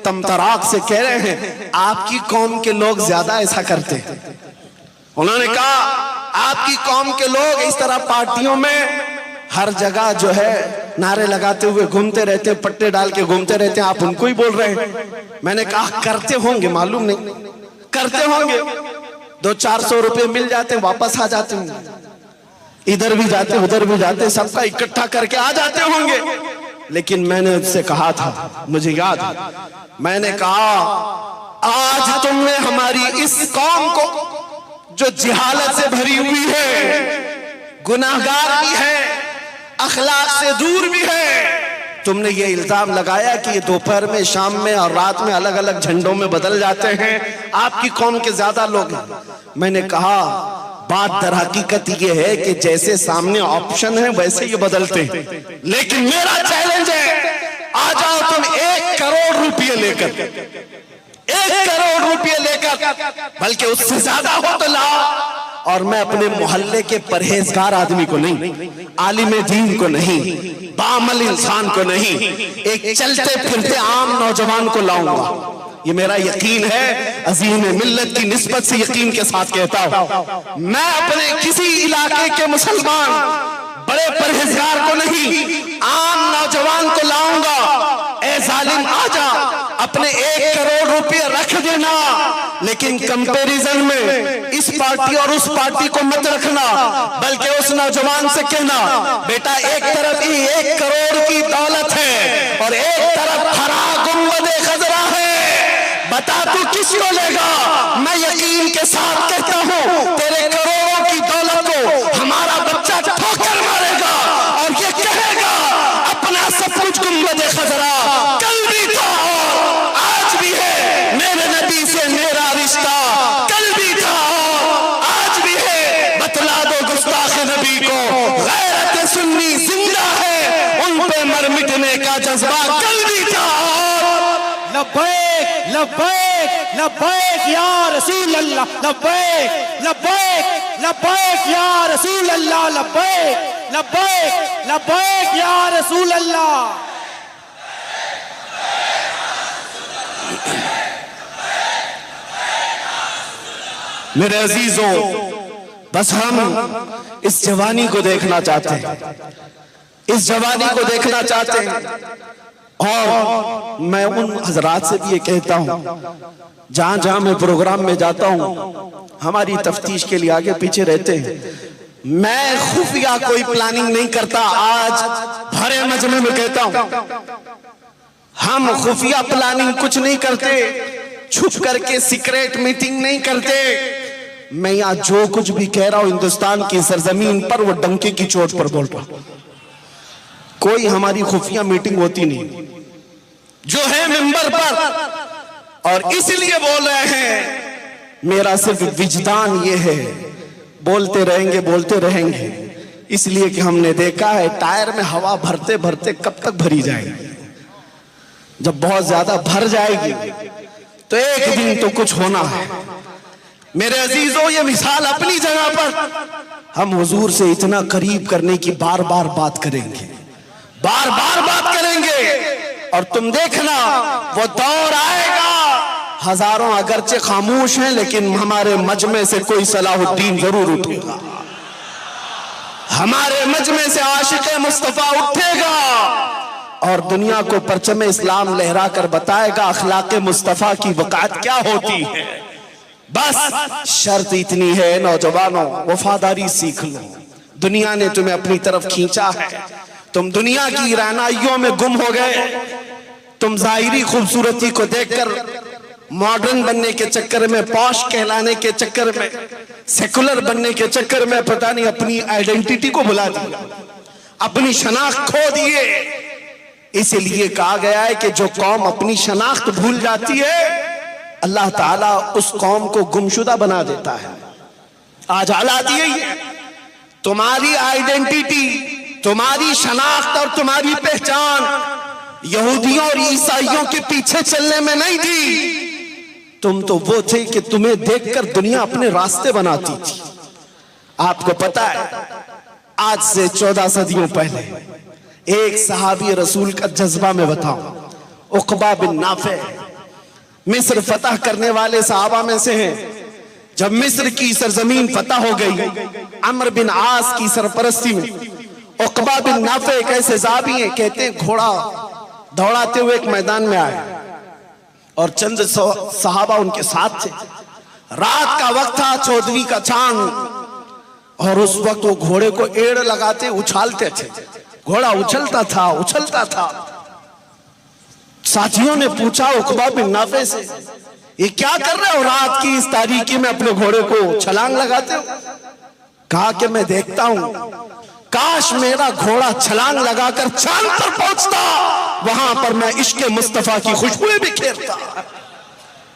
तमतराक से कह रहे हैं, आपकी कौम के लोग ज्यादा ऐसा करते हैं। उन्होंने कहा आपकी कौम के लोग इस तरह पार्टियों में हर जगह जो है नारे लगाते हुए घूमते रहते हैं, पट्टे डाल के घूमते रहते हैं, आप उनको ही बोल रहे हैं। मैंने कहा करते होंगे, मालूम नहीं, करते होंगे। 200-400 रुपए मिल जाते, वापस आ जाते होंगे, इधर भी जाते उधर भी जाते, सबका इकट्ठा करके आ जाते होंगे। लेकिन मैंने उससे कहा था, मुझे याद है, मैंने कहा आज तुमने हमारी इस कौम को जो जिहालत से भरी हुई है, गुनाहगार भी है, अखलाक से दूर भी है, तुमने ये इल्जाम लगाया कि ये दोपहर में, शाम में और रात में अलग अलग झंडों में बदल जाते हैं, आपकी कौम के ज्यादा लोग हैं। मैंने कहा बात दर हकीकत ये है कि जैसे सामने ऑप्शन है वैसे ये बदलते हैं। लेकिन मेरा चैलेंज है, आ जाओ तुम 1 करोड़ रुपये लेकर, 1 करोड़ रुपये लेकर, बल्कि उससे ज्यादा हो तो लाओ। और मैं अपने मोहल्ले के परहेजगार आदमी को नहीं, आलिम दीन को नहीं, बामल इंसान को नहीं, एक चलते फिरते आम नौजवान को लाऊंगा। ये मेरा यकीन है, अजीम मिल्लत की निस्बत से यकीन के साथ कहता हूं। मैं अपने किसी इलाके के मुसलमान बड़े परहेजगार को नहीं, आम नौजवान को लाऊंगा। ए जालिम आजा, अपने 1 करोड़ रुपये रख देना, लेकिन कंपैरिजन में इस पार्टी और उस पार्टी को मत रखना, बल्कि उस नौजवान से कहना बेटा एक तरफ ही 1 करोड़ की दौलत है और एक तरफ हरा गुंबदे खजरा है, बता तू किसको लेगा? मैं यकीन के साथ कहता हूं तेरे करोड़ों की दौलत को हमारा बच्चा ठोकर मारेगा और ये कहेगा अपना सब कुछ गुंबदे खजरा कल भी था और आज भी है, मेरे नबी से मेरा रिश्ता कल भी था और आज भी है। बतला दो गुस्ताख नबी को गैरत सुन्नी जिंदा है, उन पे मर मिटने का जज्बा कल भी था और लब्बैक लब्बैक लब्बैक लब्बैक या रसूल अल्लाह लब्बैक लब्बैक लब्बैक या रसूल अल्लाह लब्बैक लब्बैक लब्बैक या रसूल अल्लाह। मेरे अजीजों, बस हम इस जवानी को देखना चाहते हैं, इस जवानी को देखना चाहते हैं। और मैं उन हजरात से भी ये कहता हूं, जहां जहां मैं प्रोग्राम में जाता हूं, हमारी तफ्तीश के लिए आगे पीछे रहते हैं, मैं खुफिया कोई प्लानिंग नहीं करता। आज भरे मजमे में कहता हूं, हम खुफिया प्लानिंग कुछ नहीं करते, छुप करके सीक्रेट मीटिंग नहीं करते। मैं यहां जो कुछ भी कह रहा हूं हिंदुस्तान की सरजमीन पर, वो डंके की चोट पर बोल रहा हूं। कोई हमारी खुफिया मीटिंग होती नहीं, जो है मिंबर पर, और इसलिए बोल रहे हैं। मेरा सिर्फ विजदान ये है, बोलते रहेंगे, इसलिए कि हमने देखा है टायर में हवा भरते भरते कब तक भरी जाएगी। जब बहुत ज्यादा भर जाएगी तो एक दिन तो कुछ होना है। मेरे अजीजों, ये मिसाल अपनी जगह पर, हम हुजूर से इतना करीब करने की बार बार बात करेंगे, बार बार बात करेंगे, और तुम देखना वो दौर आएगा। हजारों अगरचे खामोश हैं, लेकिन हमारे मजमे से कोई सलाहुद्दीन जरूर उठेगा, हमारे मजमे से आशिक़े मुस्तफा उठेगा, और दुनिया को परचम इस्लाम लहरा कर बताएगा अखलाक़े मुस्तफा की वक़ात क्या होती है। बस शर्त इतनी है नौजवानों, वफादारी सीख लो। दुनिया ने तुम्हें अपनी तरफ खींचा है, तुम दुनिया की रानाइयों में गुम हो गए। तुम जाहिरी खूबसूरती को देखकर मॉडर्न बनने के चक्कर में, पॉश कहलाने के चक्कर में, सेकुलर बनने के चक्कर में पता नहीं अपनी आइडेंटिटी को भुला दिया, अपनी शनाख्त खो दिए। इसलिए कहा गया है कि जो कौम अपनी शनाख्त भूल जाती है, अल्लाह ताला उस कौम को गुमशुदा बना देता है। आज हालात यही है, तुम्हारी आइडेंटिटी, तुम्हारी शनाख्त और तुम्हारी पहचान यहूदियों और ईसाइयों के पीछे चलने में नहीं थी। तुम तो वो थे कि तुम्हें देखकर दुनिया अपने रास्ते बनाती थी। आपको पता है, आज से 14 सदियों पहले एक सहाबी रसूल का जज्बा में बताऊं, उक़बा बिन नाफे मिस्र फतह करने वाले सहाबा में से हैं। जब मिस्र की सरजमीन फतह हो गई, अम्र बिन आस की सरपरस्ती में, उक़बा बिन नाफे एक ऐसे साहबी हैं, कहते हैं घोड़ा दौड़ाते हुए एक मैदान में आए और चंद सहाबा उनके साथ थे। रात का वक्त था, 14वीं का चांद, और उस वक्त वो घोड़े को एड़ लगाते उछालते थे। घोड़ा उछलता था। साथियों ने पूछा उक़बा बिन नाफे से, ये क्या कर रहे हो रात की इस तारीकी में, अपने घोड़े को छलांग लगाते हो? कहा कि मैं देखता हूं, काश मेरा घोड़ा छलांग लगाकर चांद पर पहुंचता, वहां पर मैं इश्क़े मुस्तफा की खुशबुएं बिखेरता।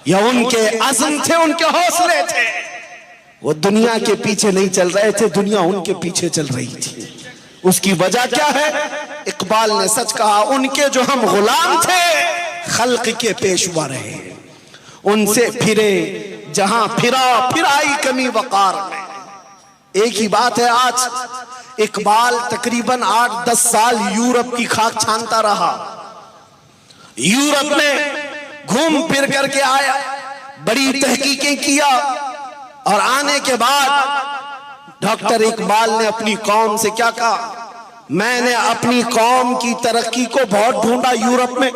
यह उनके अज़्म थे, उनके हौसले थे। वो दुनिया के पीछे नहीं चल रहे थे, दुनिया उनके पीछे चल रही थी। उसकी वजह क्या है? इकबाल ने सच कहा, उनके जो हम गुलाम थे, खल्क के पेशवा रहे, उनसे फिरे जहां फिरा, फिर आई कमी वकार में। एक ही बात है, आज इकबाल तकरीबन 8-10 साल यूरोप की खाक छानता रहा। यूरोप में घूम फिर करके आया, बड़ी तहकीकें किया, और आने के बाद डॉक्टर इकबाल ने अपनी कौम से क्या कहा? मैंने अपनी कौम की तरक्की को बहुत ढूंढा यूरोप में,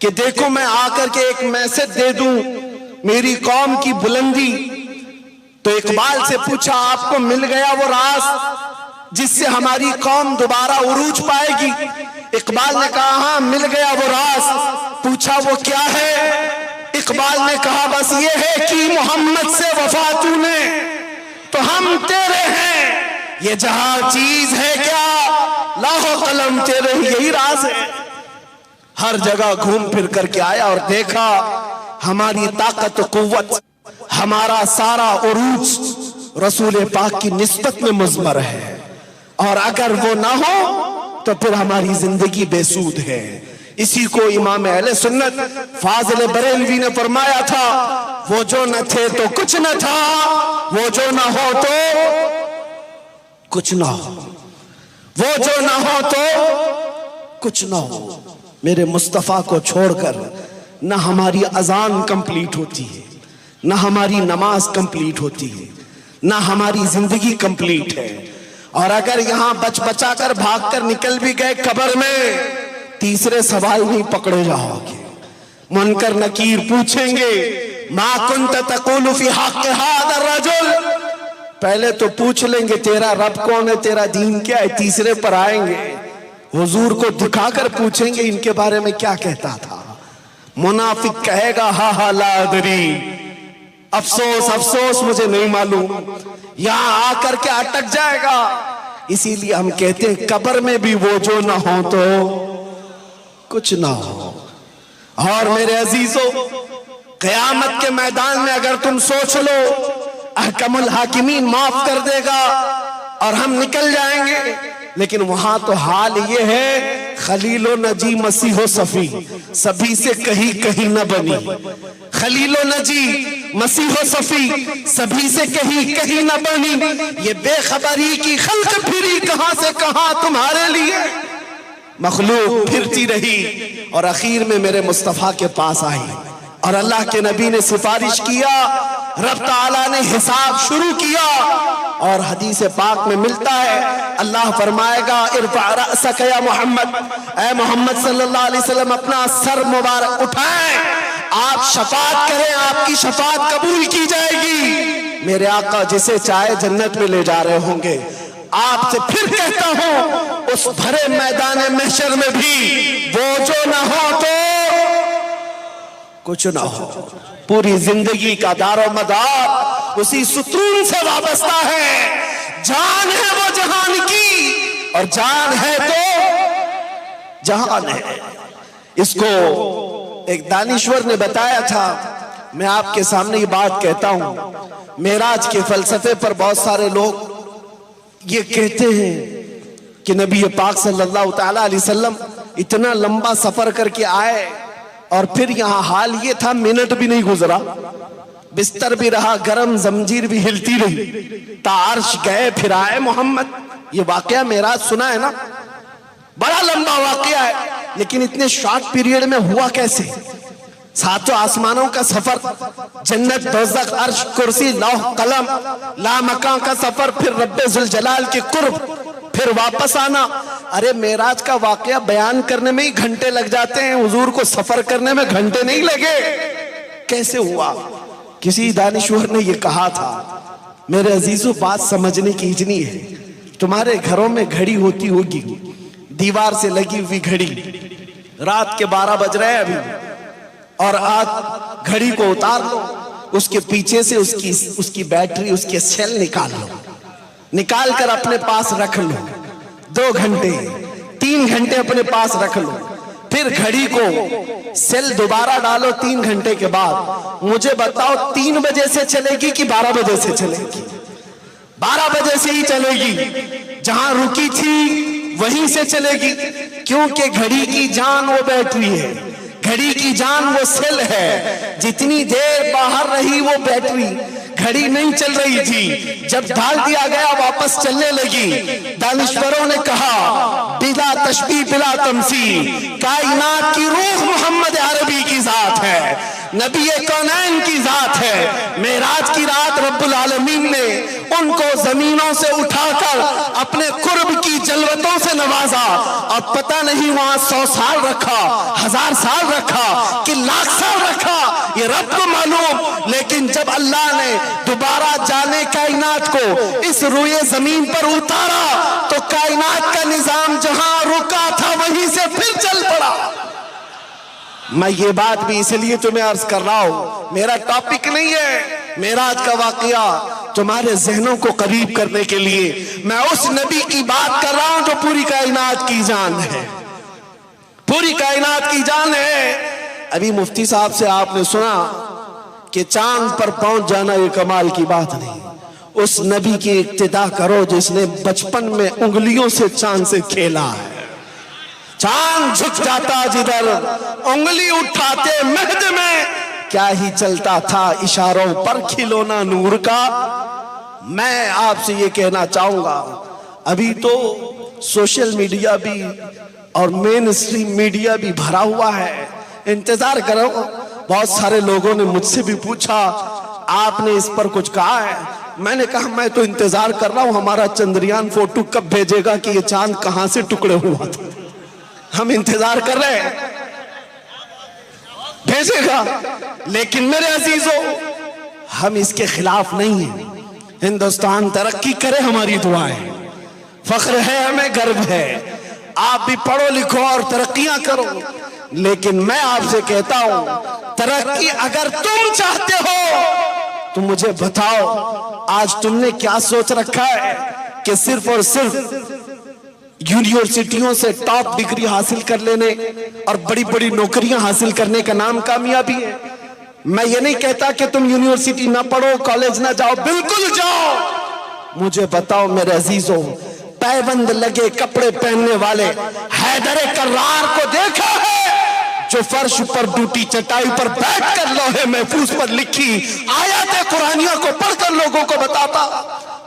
कि देखो मैं आकर के एक मैसेज दे दूं मेरी कौम की बुलंदी। तो इकबाल से पूछा, आपको मिल गया वो राज जिससे हमारी कौम दोबारा उरूज पाएगी? इकबाल ने कहा, हाँ मिल गया वो राज। पूछा वो क्या है? इकबाल ने कहा, बस ये है कि मोहम्मद से वफा तूने तो हम तेरे हैं, ये जहां चीज है क्या, लाहो कलम तेरे, यही राज है। हर जगह घूम फिर करके आया और देखा हमारी ताकत कुव्वत, हमारा सारा उरूज रसूल पाक की निस्बत में मुज़मर है, और अगर वो ना हो तो फिर हमारी जिंदगी बेसूद है। इसी को इमाम अहले सुन्नत फाजिल बरेलवी ने फरमाया था, वो जो न थे तो कुछ न था, वो जो न हो तो कुछ ना हो, वो जो ना हो तो कुछ ना हो। मेरे मुस्तफ़ा को छोड़कर न हमारी अजान कंप्लीट होती है, न हमारी नमाज कंप्लीट होती है, न हमारी जिंदगी कंप्लीट है। और अगर यहां बच बचा कर भाग कर निकल भी गए कब्र में, तीसरे सवाल नहीं पकड़े जाओगे। मुनकर नकीर पूछेंगे, मा कुंत तक़ूलु फी हक़्क़ हाज़ा रजुल। पहले तो पूछ लेंगे तेरा रब कौन है, तेरा दीन क्या है, तीसरे पर आएंगे हुजूर को दिखाकर पूछेंगे इनके बारे में क्या कहता था। मुनाफिक कहेगा हा हा ला अदरी, अफसोस अफसोस मुझे नहीं मालूम, यहां आकर के अटक जाएगा। इसीलिए हम कहते हैं कब्र में भी वो जो ना हो तो कुछ ना हो। और मेरे अजीजों, क़यामत के मैदान में अगर तुम सोच लो अहकमुल हाकिमीन माफ कर देगा और हम निकल जाएंगे, लेकिन वहां तो हाल ये है खलीलो नजी मसीहो सफी, सभी से कहीं कहीं न बनी। खलीलो नजी मसीहो सफी, सभी से कहीं कहीं न बनी। ये बेखबरी की खल्क फिरी कहां से कहां तुम्हारे लिए, मखलूक फिरती रही और आखिर में मेरे मुस्तफ़ा के पास आई और अल्लाह के नबी ने सिफारिश किया, रब ताला ने हिसाब शुरू किया। और हदीस पाक में मिलता है, अल्लाह फरमाएगा इरफा रअसक या मोहम्मद, ऐ मोहम्मद सल्लल्लाहु अलैहि वसल्लम अपना सर मुबारक उठाएं, आप शफाअत करें, आपकी शफाअत कबूल की जाएगी। मेरे आका जिसे चाहे जन्नत में ले जा रहे होंगे। आपसे फिर कहता हूं, उस भरे मैदान महशर में भी वो जो ना हो तो कुछ ना हो। पूरी जिंदगी का दारो मदार उसी सुतून से वाबस्ता है। जान है वो जहान की और जान है तो जहान है। इसको एक दानिश्वर ने बताया था, मैं आपके सामने ये बात कहता हूं। मेराज के फलसफे पर बहुत सारे लोग ये कहते हैं कि नबी पाक सल्लल्लाहु ताला अलैहि वसल्लम इतना लंबा सफर करके आए और फिर यहां हाल ये था, मिनट भी नहीं गुजरा, बिस्तर भी रहा गरम, जंजीर भी हिलती रही, तार्श गए फिर आए मोहम्मद। ये वाकया मेराज सुना है ना, बड़ा लंबा वाकया है, लेकिन इतने शॉर्ट पीरियड में हुआ कैसे? सातों आसमानों का सफर, जन्नत, दोज़ख, अर्श, कुर्सी, लौह कलम, लामकां का सफर, फिर रब्बे जुल जलाल के कुर्ब, फिर वापस आना। अरे मेराज का वाकया बयान करने में ही घंटे लग जाते हैं, हुजूर को सफर करने में घंटे नहीं लगे। कैसे हुआ? किसी दानिश्वर ने यह कहा था, मेरे अजीजों बात समझने की इतनी है, तुम्हारे घरों में घड़ी होती होगी, दीवार से लगी हुई घड़ी, रात के 12 बज रहे हैं अभी, और आज घड़ी को उतार लो, उसके पीछे से उसकी बैटरी, उसके सेल निकाल लो, निकाल कर अपने पास रख लो, 2 घंटे 3 घंटे अपने पास रख लो, फिर घड़ी को सेल दोबारा डालो 3 घंटे के बाद। मुझे बताओ 3 बजे से चलेगी कि 12 बजे से चलेगी? 12 बजे से ही चलेगी, जहां रुकी थी वहीं से चलेगी, क्योंकि घड़ी की जान वो बैटरी है, घड़ी की जान वो सेल है। जितनी देर बाहर रही वो बैटरी, घड़ी नहीं चल रही थी, जब डाल दिया गया वापस चलने लगी। दानिश्वरों ने कहा बिला तशबीह बिला तमसील, कायनात की रूह मोहम्मद अरबी की जात है, नबी कौनैन की जात है। मेराज की रात रब्बुल आलमीन ने उनको जमीनों से उठाकर अपने कुर्ब की जलवतों से नवाजा, और पता नहीं वहां 100 साल रखा, 1000 साल रखा कि लाख साल रखा, ये रब को मालूम। लेकिन जब अल्लाह ने दोबारा जाने कायनात को इस रुए जमीन पर उतारा, तो कायनात का निजाम जहां रुका था वहीं से फिर चल पड़ा। मैं ये बात भी इसलिए तुम्हें अर्ज कर रहा हूं, मेरा टॉपिक नहीं है मेराज का वाकया, तुम्हारे जहनों को करीब करने के लिए मैं उस नबी की बात कर रहा हूं जो पूरी कायनात की जान है, पूरी कायनात की जान है। अभी मुफ्ती साहब से आपने सुना कि चांद पर पहुंच जाना ये कमाल की बात नहीं, उस नबी की इक्तिदा करो जिसने बचपन में उंगलियों से चांद से खेला है। चांद झुक जाता जिधर उंगली उठाते महद में, क्या ही चलता था इशारों पर खिलौना नूर का। मैं आपसे ये कहना चाहूंगा, अभी तो सोशल मीडिया भी और मेन स्ट्रीम मीडिया भी भरा हुआ है, इंतजार करो। बहुत सारे लोगों ने मुझसे भी पूछा आपने इस पर कुछ कहा है। मैंने कहा मैं तो इंतजार कर रहा हूं हमारा चंद्रयान फोटो कब भेजेगा कि ये चांद कहां से टुकड़े हुआ था। हम इंतजार कर रहे हैं, भेजेगा। लेकिन मेरे अजीजों, हम इसके खिलाफ नहीं हैं। हिंदुस्तान तरक्की करे, हमारी दुआएं, फख्र है, हमें गर्व है। आप भी पढ़ो लिखो और तरक्कियां करो। लेकिन मैं आपसे कहता हूं, तरक्की अगर तुम चाहते हो तो मुझे बताओ, आज तुमने क्या सोच रखा है कि सिर्फ और सिर्फ यूनिवर्सिटियों से टॉप डिग्री हासिल कर लेने और बड़ी बड़ी नौकरियां हासिल करने का नाम कामयाबी है। मैं ये नहीं कहता कि तुम यूनिवर्सिटी ना पढ़ो, कॉलेज ना जाओ, बिल्कुल जाओ। मुझे बताओ मेरे अजीजों, पैबंद लगे कपड़े पहनने वाले हैदर कर्रार को देखा है, जो फर्श पर ड्यूटी चटाई पर बैठकर लोहे महफूज पर लिखी आयत कुरानिया को पढ़कर लोगों को बताता।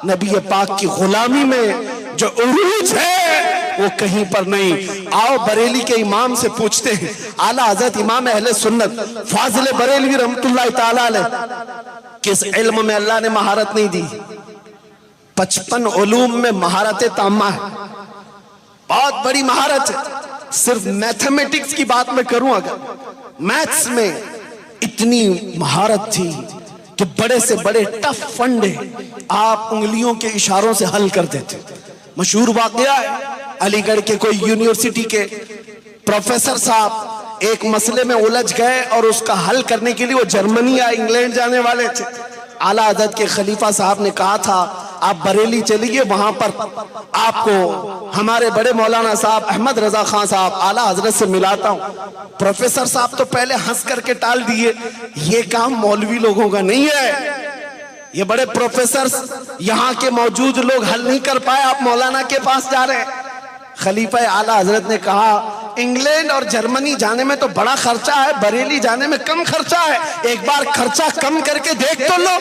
नबी पाक की गुलामी में जो उरूज है वो कहीं पर नहीं। आओ बरेली के इमाम से पूछते हैं, आला हजरत इमाम अहले सुन्नत फाजिल बरेलवी रहमतुल्लाह ताला अलैह, किस इल्म में अल्लाह ने महारत नहीं दी? 55 उलूम में महारत तामा है, बहुत बड़ी महारत है। सिर्फ मैथमेटिक्स की बात मैं करूं, अगर मैथ्स में इतनी महारत थी कि बड़े से बड़े टफ फंडे आप उंगलियों के इशारों से हल कर देते। मशहूर वाकया है, अलीगढ़ के कोई यूनिवर्सिटी के प्रोफेसर साहब एक मसले में उलझ गए और उसका हल करने के लिए वो जर्मनी या इंग्लैंड जाने वाले थे। आला हज़रत के खलीफा साहब ने कहा था आप बरेली चलिए, वहां पर आपको हमारे बड़े मौलाना साहब अहमद रजा खान साहब आला हजरत से मिलाता हूं। प्रोफेसर साहब तो पहले हंस करके टाल दिए, ये काम मौलवी लोगों का नहीं है, ये बड़े प्रोफेसर यहाँ के मौजूद लोग हल नहीं कर पाए, आप मौलाना के पास जा रहे हैं। खलीफा आला हजरत ने कहा इंग्लैंड और जर्मनी जाने में तो बड़ा खर्चा है, बरेली जाने में कम खर्चा है, एक बार खर्चा कम करके देख तो लो,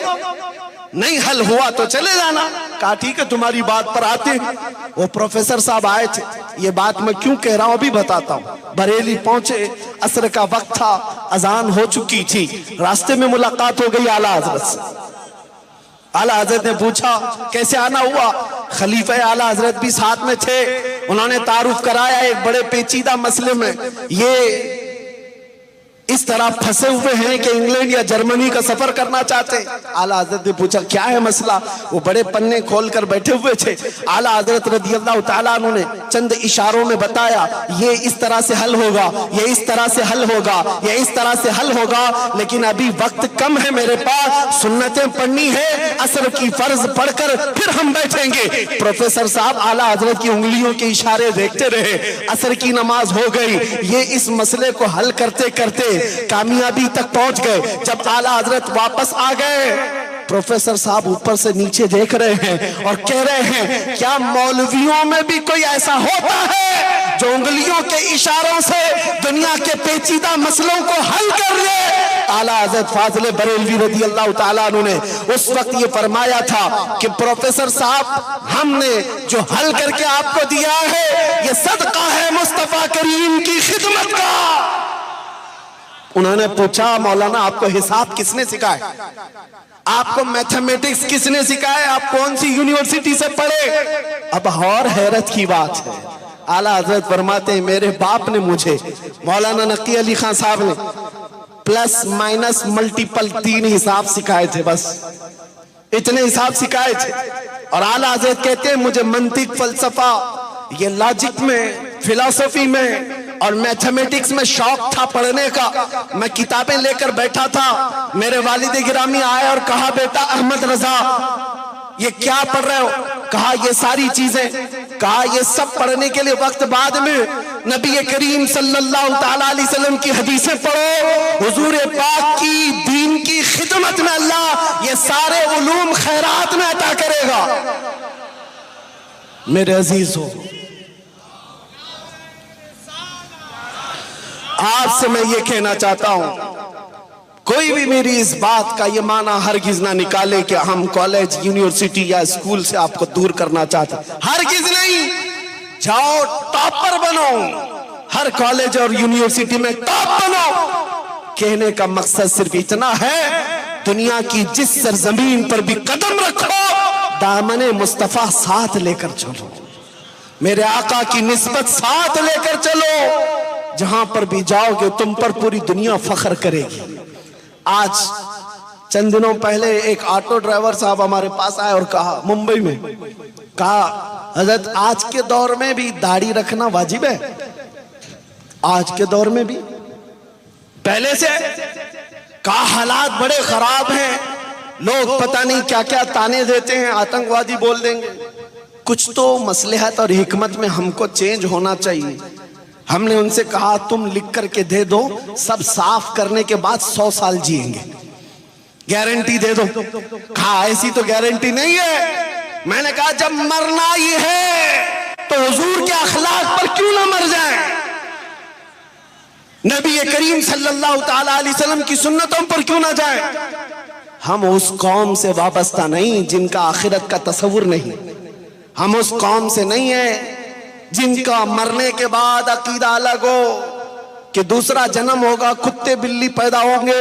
नहीं हल हुआ तो चले जाना। कहा ठीक है तुम्हारी बात पर आते हैं। वो प्रोफेसर साहब आए थे, ये बात मैं क्यों कह रहा हूं अभी बताता हूं। बरेली पहुंचे, असर का वक्त था, अजान हो चुकी थी, रास्ते में मुलाकात हो गई आला हजरत से। आला हजरत ने पूछा कैसे आना हुआ, खलीफा आला हजरत भी साथ में थे, उन्होंने तारुफ कराया एक बड़े पेचीदा मसले में। ये इस तरह फंसे हुए हैं कि इंग्लैंड या जर्मनी का सफर करना चाहते। आला हजरत ने पूछा क्या है मसला, वो बड़े पन्ने खोलकर बैठे हुए थे। आला हजरत रज़ियल्लाहु ताला अन्हु ने चंद इशारों में बताया ये इस तरह से हल होगा, ये इस तरह से हल होगा, ये इस तरह से हल होगा, लेकिन अभी वक्त कम है मेरे पास, सुन्नतें पढ़नी है, असर की फर्ज पढ़कर फिर हम बैठेंगे। प्रोफेसर साहब आला हजरत की उंगलियों के इशारे देखते रहे, असर की नमाज हो गई। ये इस मसले को हल करते करते कामयाबी तक पहुंच गए। जब आला हजरत वापस आ गए, प्रोफेसर साहब ऊपर से नीचे देख रहे हैं और कह रहे हैं क्या मौलवियों में भी कोई ऐसा होता है जो उंगलियों के इशारों से दुनिया के पेचीदा मसलों को हल कर ले। आला हजरत फाजिल बरेलवी रज़ियल्लाहु ताला अन्हु ने उस वक्त ये फरमाया था कि प्रोफेसर साहब हमने जो हल करके आपको दिया है ये सदका है मुस्तफा करीम की खिदमत का। उन्होंने पूछा मौलाना आपको हिसाब किसने सिखाया, आपको मैथमेटिक्स किसने सिखाया, आप कौन सी यूनिवर्सिटी से पढ़े। अब और हैरत की बात है, आला हजरत फरमाते हैं मेरे बाप ने मुझे, मौलाना नकी अली खान साहब ने प्लस माइनस मल्टीपल 3 हिसाब सिखाए थे, बस इतने हिसाब सिखाए थे। और आला हजरत कहते हैं मुझे मंतिक, फलसफा, ये लॉजिक में, फिलॉसफी में और मैथमेटिक्स में शौक था पढ़ने का। मैं किताबें लेकर बैठा था, मेरे वालिद गिरामी आए और कहा बेटा अहमद रजा ये क्या पढ़ रहे हो, कहा ये सारी चीजें, कहा ये सब पढ़ने के लिए वक्त बाद में नबी करीम सल्लल्लाहु ताला अलैहि वसल्लम की हदीसें पढ़ो, हुजूर पाक की दीन की खिदमत में अल्लाह ये सारे उलूम खैरात में अता करेगा। मेरे अजीज हो से मैं ये कहना चाहता हूं, कोई भी मेरी इस बात का ये माना हरगिज ना निकाले कि हम कॉलेज, यूनिवर्सिटी या स्कूल से आपको दूर करना चाहते, हरगिज नहीं। जाओ टॉपर बनो, हर कॉलेज और यूनिवर्सिटी में टॉप बनो। कहने का मकसद सिर्फ इतना है, दुनिया की जिस सरजमीन पर भी कदम रखो, दामने मुस्तफा साथ लेकर चलो, मेरे आका की निस्बत साथ लेकर चलो। जहां पर भी जाओगे तुम पर पूरी दुनिया फख्र करेगी। आज चंद दिनों पहले एक ऑटो ड्राइवर साहब हमारे पास आए और कहा, मुंबई में, कहा हजरत आज के दौर में भी दाढ़ी रखना वाजिब है? आज के दौर में भी? पहले से? कहा हालात बड़े खराब हैं, लोग पता नहीं क्या क्या ताने देते हैं, आतंकवादी बोल देंगे। कुछ तो मसलहत और हिकमत में हमको चेंज होना चाहिए। हमने उनसे कहा तुम लिख करके दे दो, सब साफ करने के बाद 100 साल जिएंगे, गारंटी दे दो। कहा ऐसी तो गारंटी नहीं है। मैंने कहा जब मरना ही है तो हुजूर के अखलाक पर क्यों ना मर जाए, नबी करीम सल्लल्लाहु ताला अलैहि वसल्लम की सुन्नतों पर क्यों ना जाए। हम उस कौम से वाबस्ता नहीं जिनका आखिरत का तस्वुर नहीं, हम उस कौम से नहीं है जिनका मरने के बाद अकीदा अलग हो कि दूसरा जन्म होगा, कुत्ते बिल्ली पैदा होंगे।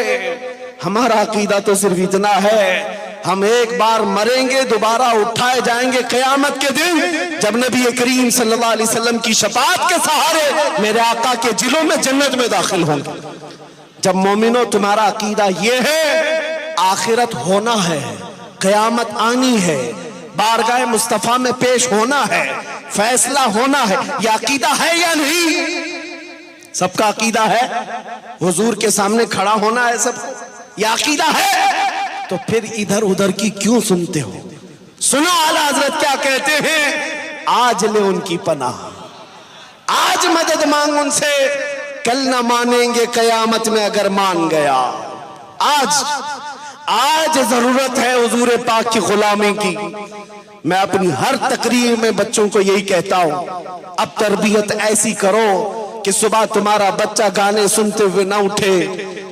हमारा अकीदा तो सिर्फ इतना है, हम एक बार मरेंगे, दोबारा उठाए जाएंगे क़यामत के दिन, जब नबी करीम सल्लल्लाहु अलैहि वसल्लम की शफाअत के सहारे मेरे आका के जिलों में जन्नत में दाखिल होंगे। जब मोमिनो तुम्हारा अकीदा ये है, आखिरत होना है, क़यामत आनी है, बारगाह मुस्तफा में पेश होना है, फैसला होना है, यह अकीदा है या नहीं? सबका अकीदा है, हुजूर के सामने खड़ा होना है सबको, यह अकीदा है। तो फिर इधर उधर की क्यों सुनते हो? सुनो आला हजरत क्या कहते हैं, आज ले उनकी पनाह, आज मदद मांग उनसे, कल ना मानेंगे कयामत में अगर मान गया। आज जरूरत है हुजूर पाक की गुलामी की। मैं अपनी हर तकरीर में बच्चों को यही कहता हूं, अब तरबियत ऐसी करो कि सुबह तुम्हारा बच्चा गाने सुनते हुए ना उठे,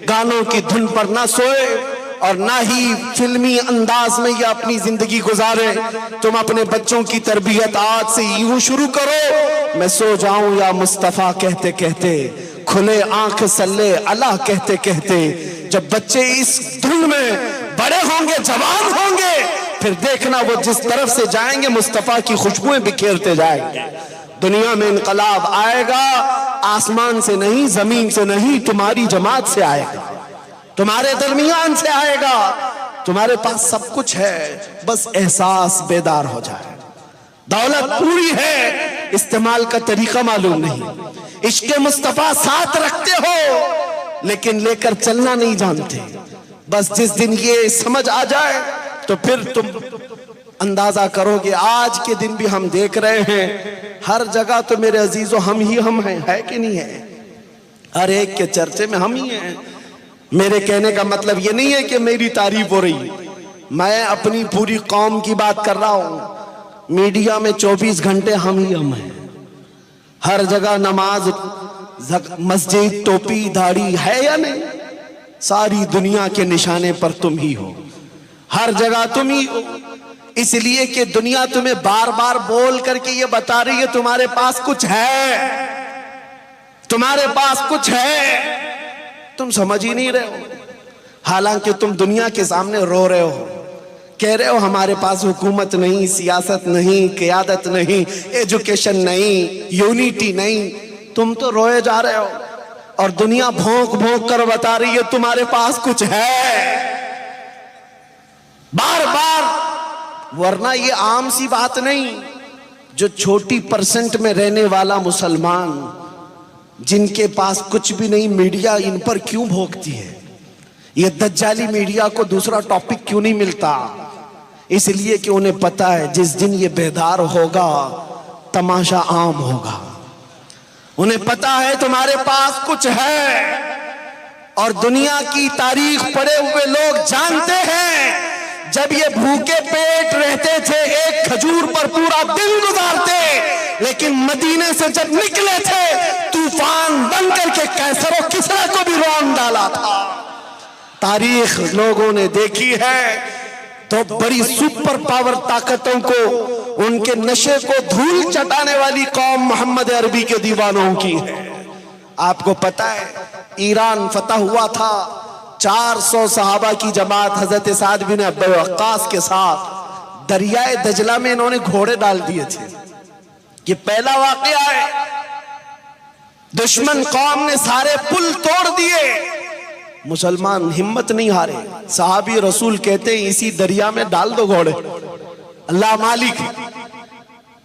गानों की धुन पर ना सोए, और ना ही फिल्मी अंदाज में ये अपनी जिंदगी गुजारे। तुम अपने बच्चों की तरबियत आज से यूं शुरू करो, मैं सो जाऊं या मुस्तफा कहते कहते, खुले आंख सल्ले अला कहते कहते। जब बच्चे इस धुन में बड़े होंगे, जवान होंगे, फिर देखना वो जिस तरफ से जाएंगे मुस्तफा की खुशबुएं बिखेरते जाएंगे। दुनिया में इनकलाब आएगा, आसमान से नहीं, जमीन से नहीं, तुम्हारी जमात से आएगा, तुम्हारे दरमियान से आएगा। तुम्हारे पास सब कुछ है, बस एहसास बेदार हो जाए। दौलत पूरी है, इस्तेमाल का तरीका मालूम नहीं। इश्क़ मुस्तफा साथ रखते हो लेकिन लेकर चलना नहीं जानते। बस जिस दिन ये समझ आ जाए तो फिर तुम अंदाजा करोगे। आज के दिन भी हम देख रहे हैं, हर जगह तो मेरे अजीजों हम ही हम हैं, है कि नहीं है? हर एक के चर्चे में हम ही हैं। मेरे कहने का मतलब ये नहीं है कि मेरी तारीफ हो रही, मैं अपनी पूरी कौम की बात कर रहा हूं। मीडिया में 24 घंटे हम ही हम हैं, हर जगह नमाज, मस्जिद, टोपी, दाढ़ी है या नहीं? सारी दुनिया के निशाने पर तुम ही हो, हर जगह तुम ही हो। इसलिए कि दुनिया तुम्हें बार बार बोल करके ये बता रही है तुम्हारे पास कुछ है, तुम्हारे पास कुछ है, तुम समझ ही नहीं रहे हो। हालांकि तुम दुनिया के सामने रो रहे हो, कह रहे हो हमारे पास हुकूमत नहीं, सियासत नहीं, क़यादत नहीं, एजुकेशन नहीं, यूनिटी नहीं। तुम तो रोए जा रहे हो और दुनिया भौंक भौंक कर बता रही है तुम्हारे पास कुछ है, बार बार। वरना ये आम सी बात नहीं। जो छोटी परसेंट में रहने वाला मुसलमान, जिनके पास कुछ भी नहीं, मीडिया इन पर क्यों भोंकती है? ये दज्जाली मीडिया को दूसरा टॉपिक क्यों नहीं मिलता? इसलिए कि उन्हें पता है जिस दिन ये बेदार होगा तमाशा आम होगा। उन्हें पता है तुम्हारे पास कुछ है, और दुनिया की तारीख पढ़े हुए लोग जानते हैं जब ये भूखे पेट रहते थे, एक खजूर पर पूरा दिन गुजारते, लेकिन मदीने से जब निकले थे तूफान बन करके कैसर और किसरा को भी रौंद डाला था। तारीख लोगों ने देखी है तो बड़ी सुपर पावर ताकतों को, उनके नशे को धूल चटाने वाली कौम मोहम्मद अरबी के दीवानों की है। आपको पता है ईरान फतह हुआ था, 400 सहाबा की जमात हजरत साद बिन अबी वक्कास के साथ दरियाए दजला में इन्होंने घोड़े डाल दिए थे। ये पहला वाकया है। दुश्मन कौम ने सारे पुल तोड़ दिए, मुसलमान हिम्मत नहीं हारे। साहबी रसूल कहते हैं इसी दरिया में डाल दो घोड़े, अल्लाह मालिक।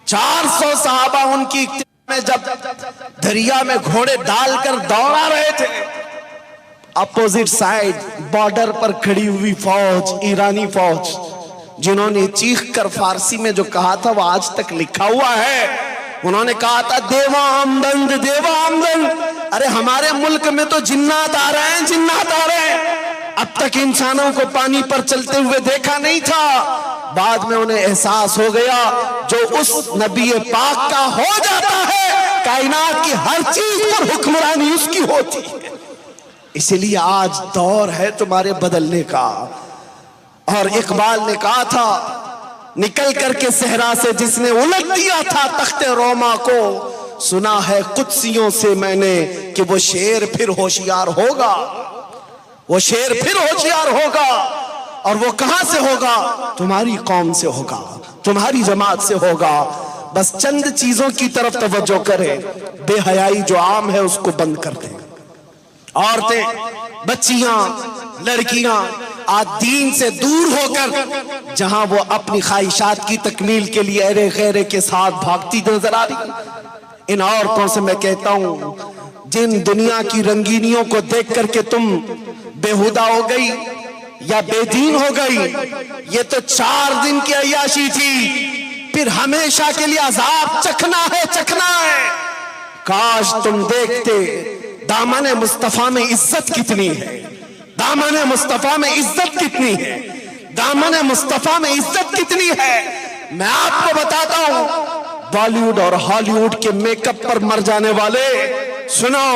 400 सहाबा उनकी में जब दरिया में घोड़े डालकर दौड़ा रहे थे, अपोजिट साइड बॉर्डर पर खड़ी हुई फौज, ईरानी फौज, जिन्होंने चीख कर फारसी में जो कहा था वो आज तक लिखा हुआ है। उन्होंने कहा था देवा आमदन, देवा आमदन। अरे हमारे मुल्क में तो जिन्नात आ रहे हैं, जिन्नात आ रहे हैं। अब तक इंसानों को पानी पर चलते हुए देखा नहीं था। बाद में उन्हें एहसास हो गया जो उस नबी पाक का हो जाता है, कायनात की हर चीज पर हुक्मरानी उसकी होती है। इसलिए आज दौर है तुम्हारे बदलने का। और इकबाल ने कहा था निकल करके सहरा से जिसने उलट दिया था तख्ते रोमा को, सुना है कुदसियों से मैंने कि वो शेर फिर होशियार होगा, वो शेर फिर होशियार होगा। और वो कहां से होगा? तुम्हारी कौम से होगा, तुम्हारी जमात से होगा। बस चंद चीजों की तरफ तवज्जो करें, बेहयाई जो आम है उसको बंद कर दें। औरतें, बच्चियां, लड़कियां आज दीन से दूर होकर जहां वो अपनी ख्वाहिशात की तकमील के लिए अरे गैरे के साथ भागती नजर आ रही। इन औरतों से मैं कहता हूं, जिन दुनिया की रंगीनियों को देख करके तुम बेहुदा हो गई या बेदीन हो गई, ये तो 4 दिन की अय्याशी थी, फिर हमेशा के लिए अजाब चखना है, चखना है। काश तुम देखते दामन मुस्तफा में इज्जत कितनी है, दामन मुस्तफा में इज्जत कितनी है, दामन मुस्तफा में इज्जत कितनी है। मैं आपको बताता हूं, बॉलीवुड और हॉलीवुड के मेकअप पर मर जाने वाले, सुनो,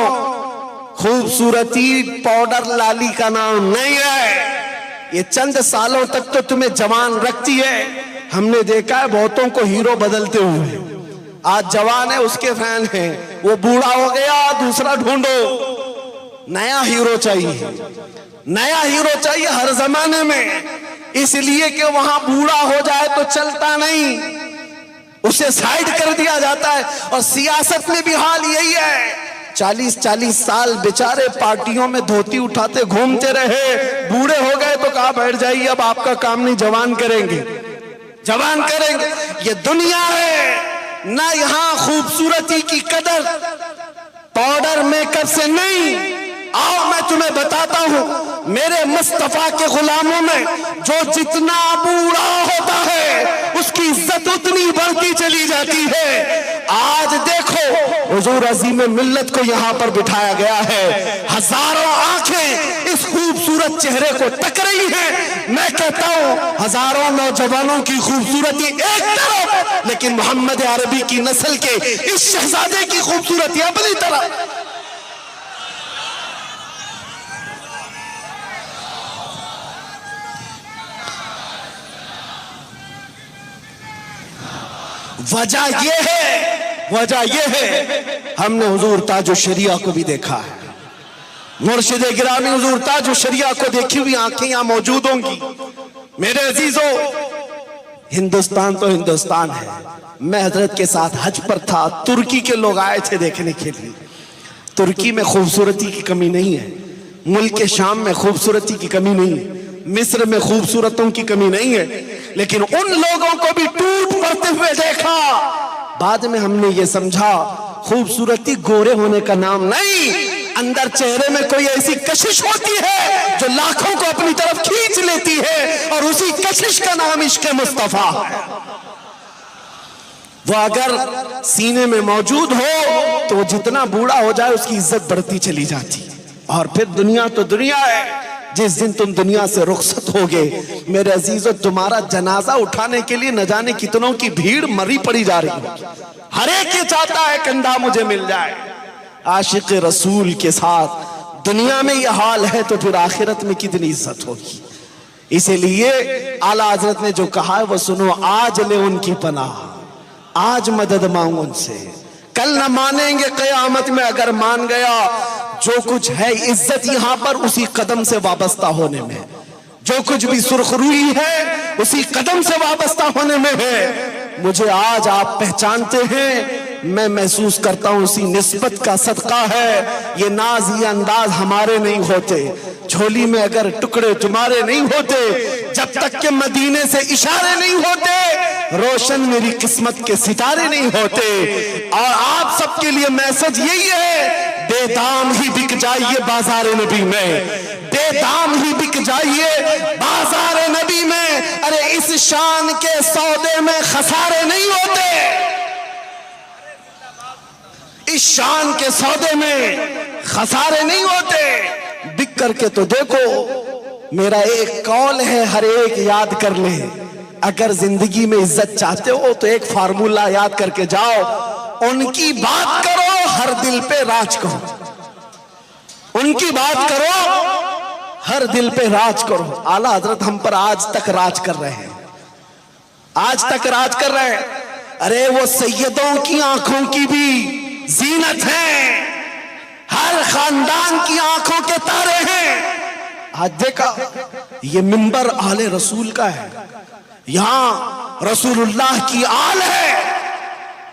खूबसूरती पाउडर लाली का नाम नहीं है। ये चंद सालों तक तो तुम्हें जवान रखती है। हमने देखा है बहुतों को हीरो बदलते हुए। आज जवान है उसके फैन हैं, वो बूढ़ा हो गया दूसरा ढूंढो। नया हीरो चाहिए, नया हीरो चाहिए हर जमाने में, इसलिए कि वहां बूढ़ा हो जाए तो चलता नहीं, उसे साइड कर दिया जाता है। और सियासत में भी हाल यही है। 40-40 साल बेचारे पार्टियों में धोती उठाते घूमते रहे, बूढ़े हो गए तो कहा बैठ जाइए अब आपका काम नहीं, जवान करेंगे, जवान करेंगे। ये दुनिया है ना, यहां खूबसूरती की कदर पाउडर मेकअप से नहीं। आओ मैं तुम्हें बताता हूं, मेरे मुस्तफा के गुलामों में जो जितना बूढ़ा होता है उसकी इज्जत उतनी बढ़ती चली जाती है। आज देखो हुजूर अज़ीम मिल्लत को यहां पर बिठाया गया है, हजारों आंखें इस खूबसूरत चेहरे को तक रही हैं। मैं कहता हूं हजारों नौजवानों की खूबसूरती एक तरफ, लेकिन मोहम्मद अरबी की नस्ल के इस शहजादे की खूबसूरती अपनी तरफ। वजह यह है हमने हुजूर ताजो शरिया को भी देखा है। मुर्शिद गिरामी हुजूर ताजो शरिया को देखी हुई आंखें यहां मौजूद होंगी। मेरे अजीजों, हिंदुस्तान तो हिंदुस्तान है। मैं हजरत के साथ हज पर था, तुर्की के लोग आए थे देखने के लिए। तुर्की में खूबसूरती की कमी नहीं है, मुल्क शाम में खूबसूरती की कमी नहीं है, मिस्र में खूबसूरतों की कमी नहीं है, लेकिन उन लोगों को भी टूट पड़ते हुए देखा। बाद में हमने ये समझा खूबसूरती गोरे होने का नाम नहीं, अंदर चेहरे में कोई ऐसी कशिश होती है जो लाखों को अपनी तरफ खींच लेती है, और उसी कशिश का नाम इश्क़ मुस्तफा है। वो अगर सीने में मौजूद हो तो वो जितना बूढ़ा हो जाए उसकी इज्जत बढ़ती चली जाती। और फिर दुनिया तो दुनिया है, जिस दिन तुम दुनिया से रुखसत होगे मेरे अजीजों, तुम्हारा जनाजा उठाने के लिए न जाने कितनों की भीड़ मरी पड़ी जा रही है। हर एक ये चाहता है कंधा मुझे मिल जाए। आशिक रसूल के साथ दुनिया में यह हाल है तो फिर आखिरत में कितनी इज्जत होगी। इसीलिए आला हजरत ने जो कहा है वो सुनो, आज ले उनकी पनाह, आज मदद मांगो उनसे, कल न मानेंगे कयामत में। अगर मान गया जो कुछ है इज्जत यहां पर उसी कदम से वाबस्ता होने में, जो कुछ भी सुर्खरुई है उसी कदम से वाबस्ता होने में है। मुझे आज आप पहचानते हैं, मैं महसूस करता हूं उसी निस्बत का सदका है। ये नाज ये अंदाज हमारे नहीं होते, झोली में अगर टुकड़े तुम्हारे नहीं होते, जब तक के मदीने से इशारे नहीं होते, रोशन मेरी किस्मत के सितारे नहीं होते। और आप सबके लिए मैसेज यही है, बेदाम ही बिक जाइए बाजार नबी में, बेदाम ही बिक जाइए बाजार नबी में। अरे इस शान के सौदे में खसारे नहीं होते, इस शान के सौदे में खसारे नहीं होते। बिक करके तो देखो। मेरा एक कौल है, हर एक याद कर ले, अगर जिंदगी में इज्जत चाहते हो तो एक फार्मूला याद करके जाओ, उनकी बात करो, हर दिल पे राज करो। उनकी बात करो, हर दिल पे राज करो। आला हजरत हम पर आज तक राज कर रहे हैं, आज तक राज कर रहे हैं। अरे वो सैयदों की आंखों की भी जीनत है, हर खानदान की आंखों के तारे हैं। आज देखा ये मिंबर आले रसूल का है, यहां रसूलुल्लाह की आल है,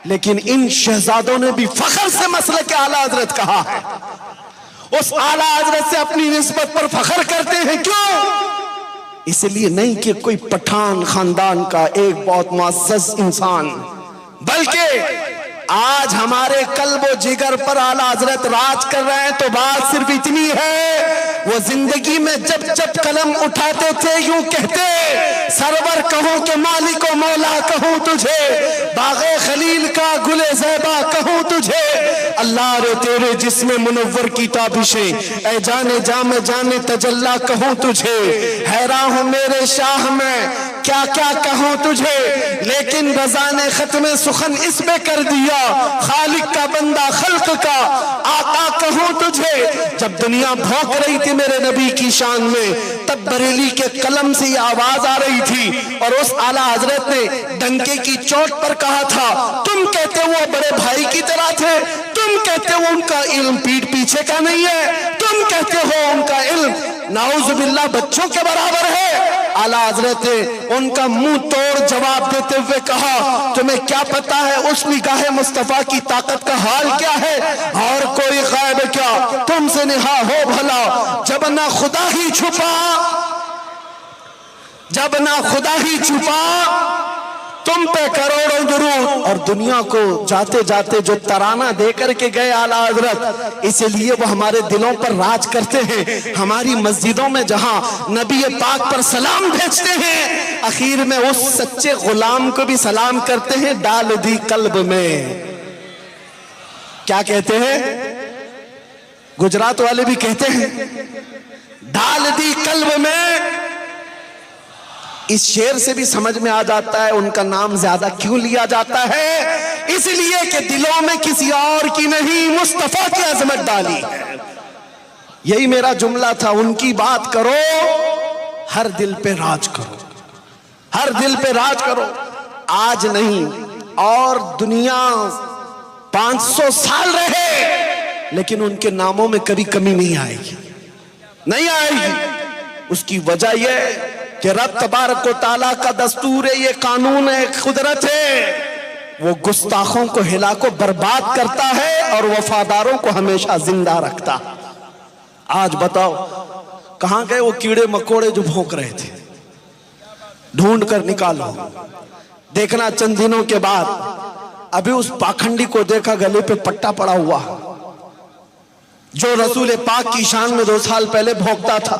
लेकिन इन शहजादों ने भी फख्र से मसले के आला हजरत कहा है। उस आला हजरत से अपनी निस्बत पर फख्र करते हैं। क्यों? इसलिए नहीं कि कोई पठान खानदान का एक बहुत मुअज़्ज़ज़ इंसान, बल्कि आज हमारे कल्ब जिगर पर आला हजरत राज कर रहे हैं। तो बात सिर्फ इतनी है, वो जिंदगी में जब जब कलम उठाते थे यूं कहते, सरवर कहूं के मालिक मौला कहूं तुझे, बागे खलील का गुले ज़ैबा कहूं तुझे, अल्लाह रे तेरे जिस्म मुनव्वर की ताबिशें, ऐ जाने जामे जाने तजल्ला कहूं तुझे, हैरान हूं मेरे शाह में क्या क्या कहूं तुझे, लेकिन रज़ा ने खत्म सुखन इसमें कर दिया, खालिक का बंदा खल्क का आका कहूं तुझे। जब दुनिया भौंक रही थी मेरे नबी की शान में, तब बरेली के कलम से ये आवाज आ रही थी, और उस आला हजरत ने डंके की चोट पर कहा था, तुम कहते हो वो बड़े भाई की तरह थे, तुम कहते हो उनका इल्म पीठ पीछे का नहीं है, तुम कहते हो उनका इल्म नाउज़ुबिल्लाह बच्चों के बराबर है। आला हजरत ने उनका मुंह तोड़ जवाब देते हुए कहा, तुम्हें क्या पता है उस निगाह मुस्तफा की ताकत का हाल क्या है, और कोई गायब क्या तुमसे निहा हो भला, जब ना खुदा ही छुपा, जब ना खुदा ही छुपा, तुम पे करोड़ों दुरूद। और दुनिया को जाते जाते जो तराना दे करके गए आला हजरत, इसलिए वो हमारे दिलों पर राज करते हैं। हमारी मस्जिदों में जहां नबी पाक पर सलाम भेजते हैं, आखिर में उस सच्चे गुलाम को भी सलाम करते हैं, डाल दी कल्ब में। क्या कहते हैं? गुजरात वाले भी कहते हैं, डाल दी कल्ब में। इस शेर से भी समझ में आ जाता है उनका नाम ज्यादा क्यों लिया जाता है, इसलिए कि दिलों में किसी और की नहीं मुस्तफा की अजमत डाली है। यही मेरा जुमला था, उनकी बात करो, हर दिल पे राज करो, हर दिल पे राज करो। आज नहीं और दुनिया 500 साल रहे, लेकिन उनके नामों में कभी कमी नहीं आएगी, नहीं आएगी। उसकी वजह यह कि रब तबारक व तआला का दस्तूर है, ये कानून है, कुदरत है, वो गुस्ताखों को हिला को बर्बाद करता है और वफादारों को हमेशा जिंदा रखता। आज बताओ कहां गए वो कीड़े मकोड़े जो भौंक रहे थे, ढूंढ कर निकालो। देखना चंद दिनों के बाद अभी उस पाखंडी को देखा गले पे पट्टा पड़ा हुआ, जो रसूल पाक की शान में 2 साल पहले भौंकता था,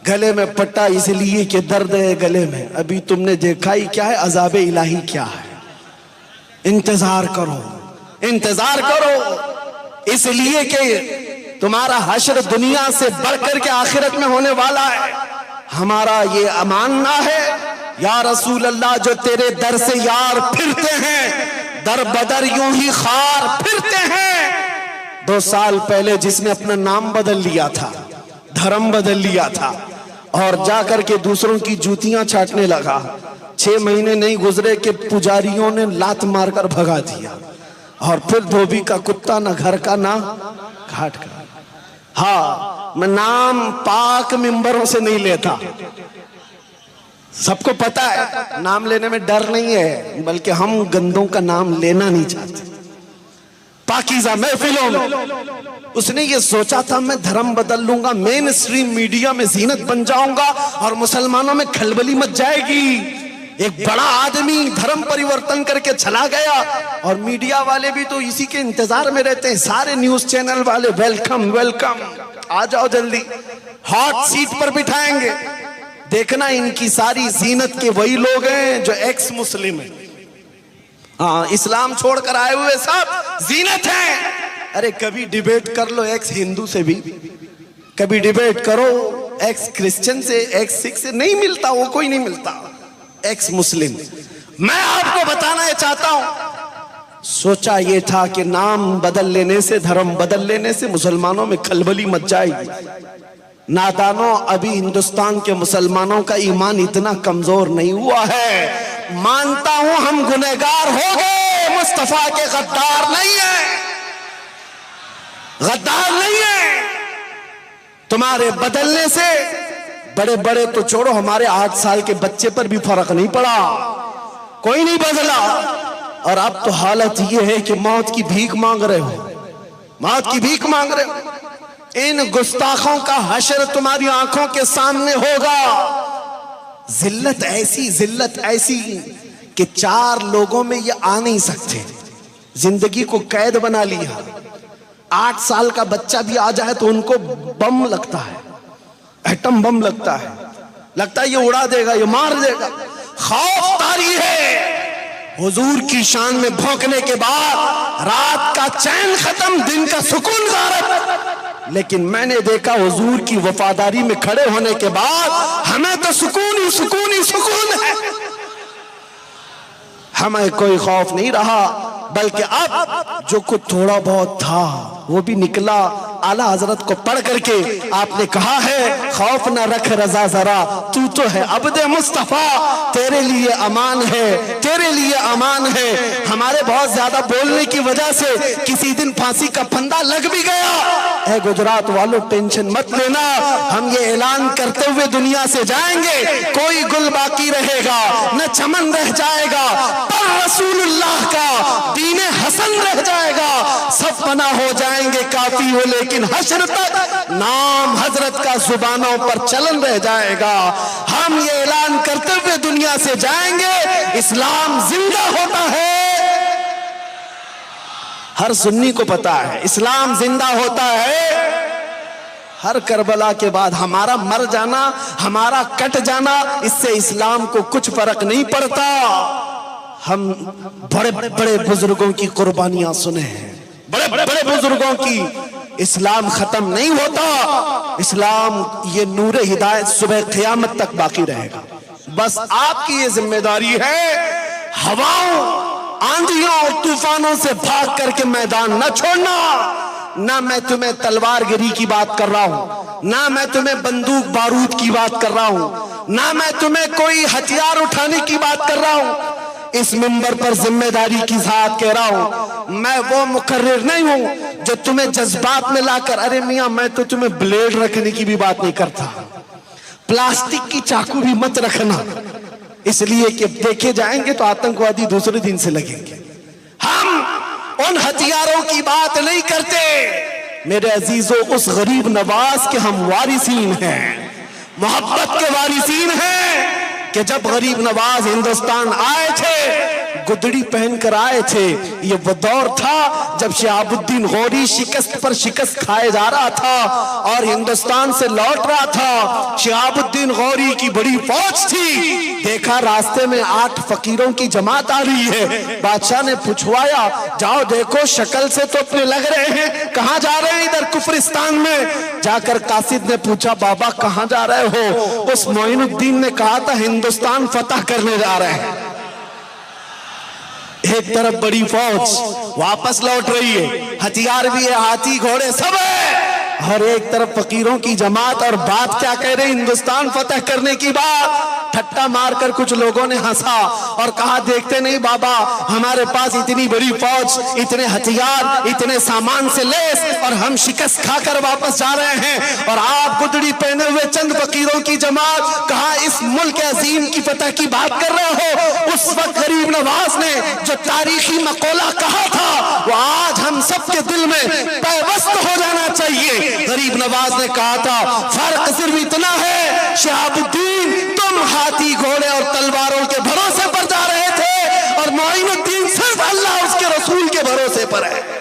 गले में पट्टा इसलिए कि दर्द है गले में। अभी तुमने देखा ही क्या है, अजाब इलाही क्या है। इंतजार करो, इंतजार करो, इसलिए कि तुम्हारा हश्र दुनिया से बढ़कर के आखिरत में होने वाला है। हमारा ये अमानना है या रसूल अल्लाह, जो तेरे दर से यार फिरते हैं, दर बदर यूं ही खार फिरते हैं। 2 साल पहले जिसने अपना नाम बदल लिया था, धर्म बदल लिया था और जाकर के दूसरों की जूतियां चाटने लगा, 6 महीने नहीं गुजरे कि पुजारियों ने लात मारकर भगा दिया और फिर धोबी का कुत्ता ना घर का ना घाट का। हाँ, मैं नाम पाक मिंबरों से नहीं लेता, सबको पता है नाम लेने में डर नहीं है, बल्कि हम गंदों का नाम लेना नहीं चाहते। पाकीज़ा महफिलों में उसने ये सोचा था मैं धर्म बदल लूंगा, मेन स्ट्रीम मीडिया में जीनत बन जाऊंगा और मुसलमानों में खलबली मच जाएगी। एक बड़ा आदमी धर्म परिवर्तन करके चला गया और मीडिया वाले भी तो इसी के इंतजार में रहते हैं, सारे न्यूज चैनल वाले वेलकम वेलकम, आ जाओ जल्दी, हॉट सीट पर बिठाएंगे। देखना इनकी सारी जीनत के वही लोग हैं जो एक्स मुस्लिम है। हाँ, इस्लाम छोड़कर आए हुए सब जीनत हैं। अरे कभी डिबेट कर लो एक्स हिंदू से भी, कभी डिबेट करो एक्स क्रिश्चियन से, एक्स सिख से, नहीं मिलता, वो कोई नहीं मिलता, एक्स मुस्लिम। मैं आपको बताना ये चाहता हूं, सोचा ये था कि नाम बदल लेने से, धर्म बदल लेने से मुसलमानों में खलबली मच जाएगी। नादानों, अभी हिंदुस्तान के मुसलमानों का ईमान इतना कमजोर नहीं हुआ है। मानता हूं हम गुनहगार हो गए, मुस्तफा के गद्दार नहीं है, गद्दार नहीं है। तुम्हारे बदलने से बड़े बड़े तो छोड़ो, हमारे 8 साल के बच्चे पर भी फर्क नहीं पड़ा, कोई नहीं बदला। और अब तो हालत ये है कि मौत की भीख मांग रहे हो, मौत की भीख मांग रहे हो। इन गुस्ताखों का हश्र तुम्हारी आंखों के सामने होगा। जिल्लत ऐसी कि 4 लोगों में ये आ नहीं सकते, जिंदगी को कैद बना लिया। 8 साल का बच्चा भी आ जाए तो उनको बम लगता है, एटम बम लगता है ये उड़ा देगा, ये मार देगा। खौफ तारी है। हुजूर की शान में भौंकने के बाद रात का चैन खत्म, दिन का सुकून गायब। लेकिन मैंने देखा हुजूर की वफादारी में खड़े होने के बाद हमें तो सुकून ही सुकून है। हमें कोई खौफ नहीं रहा, बल्कि अब जो कुछ थोड़ा बहुत था वो भी निकला। आला हजरत को पढ़ करके आपने कहा है, खौफ न रख रजा जरा, तू तो है अब्दे मुस्तफा, तेरे लिए अमान है, तेरे लिए अमान है। हमारे बहुत ज्यादा बोलने की वजह से किसी दिन फांसी का फंदा लग भी गया। ए गुजरात वालों, टेंशन मत लेना, हम ये ऐलान करते हुए दुनिया से जाएंगे, कोई गुल बाकी रहेगा न चमन रह जाएगा, पर रसूलुल्लाह का दीने हसन रह जाएगा। सब फना हो जाएंगे काफी हो, लेकिन हश्र तक नाम हजरत का जुबानों पर चलन रह जाएगा। हम ये ऐलान करते हुए दुनिया से जाएंगे, इस्लाम जिंदा होता है। हर सुन्नी को पता है इस्लाम जिंदा होता है। हर करबला के बाद हमारा मर जाना, हमारा कट जाना, इससे इस्लाम को कुछ फर्क नहीं पड़ता। हम बड़े बड़े बुजुर्गों की कुर्बानियां सुने हैं, बड़े बड़े बुजुर्गों की। इस्लाम खत्म नहीं होता, इस्लाम ये नूर हिदायत सुबह क़यामत तक बाकी रहेगा। बस आपकी ये जिम्मेदारी है, हवाओं आंधियों और तूफानों से भाग करके मैदान न छोड़ना। ना मैं तुम्हें तलवारगिरी की बात कर रहा हूं, ना मैं तुम्हें बंदूक बारूद की बात कर रहा हूं, ना मैं तुम्हें कोई हथियार उठाने की बात कर रहा हूं। इस मिंबर पर जिम्मेदारी की साथ कह रहा हूं, मैं वो मुकर्रिर नहीं हूं जो तुम्हें जज्बात में लाकर, अरे मियां मैं तो तुम्हें ब्लेड रखने की भी बात नहीं करता, प्लास्टिक की चाकू भी मत रखना, इसलिए कि देखे जाएंगे तो आतंकवादी दूसरे दिन से लगेंगे। हम उन हथियारों की बात नहीं करते मेरे अजीजों, उस गरीब नवाज के हम वारिसीन हैं, मोहब्बत के वारिसीन हैं कि जब गरीब नवाज हिंदुस्तान आए थे गुदड़ी पहन कर आए थे। ये वो दौर था जब शिहाबुद्दीन गौरी शिकस्त पर शिकस्त खाए जा रहा था और हिंदुस्तान से लौट रहा था। शिहाबुद्दीन गौरी की बड़ी फौज थी। देखा रास्ते में 8 फकीरों की जमात आ रही है। बादशाह ने पूछवाया, जाओ देखो, शक्ल से तो अपने लग रहे हैं, कहां जा रहे हैं? इधर कुफरिस्तान में। जाकर कासिद ने पूछा, बाबा कहां जा रहे हो? उस मोइनुद्दीन ने कहा था, हिंदुस्तान फतह करने जा रहे हैं। एक तरफ बड़ी फौज वापस लौट रही है, हथियार भी है, हाथी घोड़े सब है, और एक तरफ फकीरों की जमात। और बात क्या कह रहे, हिंदुस्तान फतह करने की बात। ठट्टा मारकर कुछ लोगों ने हंसा और कहा, देखते नहीं बाबा, हमारे पास इतनी बड़ी फौज, इतने हथियार, इतने सामान से लैस, और हम शिकस्त खाकर वापस जा रहे हैं, और आप गुदड़ी पहने हुए चंद फकीरों की जमात, कहा इस मुल्क अजीम की फतह की बात कर रहे हो? उस वक्त गरीब नवाज ने जो तारीखी मकोला कहा था, वो आज हम सबके दिल में पैवस्त हो जाना चाहिए। गरीब नवाज ने कहा था, फर्क सिर्फ इतना है, शिहाबुद्दीन तुम हाथी घोड़े और तलवारों के भरोसे पर जा रहे थे, और मोइनुद्दीन सिर्फ अल्लाह उसके रसूल के भरोसे पर है।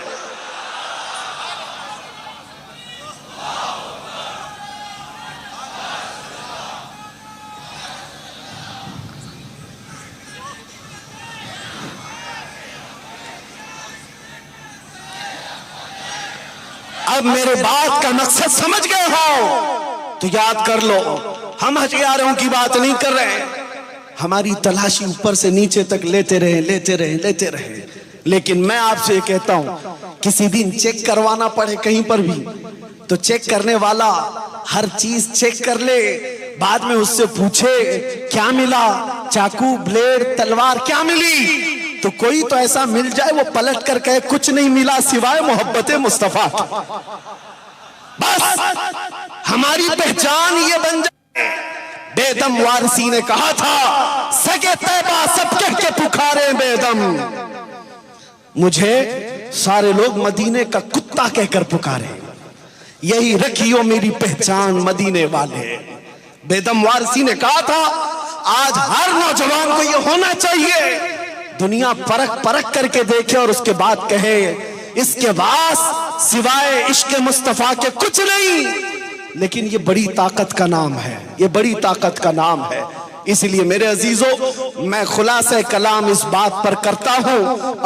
अब मेरे बात का मकसद समझ गए हो तो याद कर लो, हम हथियारों की बात नहीं कर रहे हैं। हमारी तलाशी ऊपर से नीचे तक लेते रहे। लेकिन मैं आपसे कहता हूं, किसी दिन चेक करवाना पड़े कहीं पर भी, तो चेक करने वाला हर चीज चेक कर ले, बाद में उससे पूछे क्या मिला, चाकू, ब्लेड, तलवार क्या मिली? तो कोई तो ऐसा मिल जाए वो पलट कर कहे कुछ नहीं मिला सिवाय मोहब्बत मुस्तफा की। बस हमारी पहचान ये बन जाए। बेदम वारसी ने कहा था, सगे तैबा सब कह के पुकारे बेदम, मुझे सारे लोग मदीने का कुत्ता कहकर पुकारे, यही रखियो मेरी पहचान मदीने वाले। बेदम वारसी ने कहा था, आज हर नौजवान को यह होना चाहिए, दुनिया परख करके देखे और उसके बाद कहे इसके पास सिवाय इश्क मुस्तफा के कुछ नहीं। लेकिन ये बड़ी ताकत का नाम है, ये बड़ी ताकत का नाम है। इसलिए मेरे अजीजों, मैं खुलासा कलाम इस बात पर करता हूं,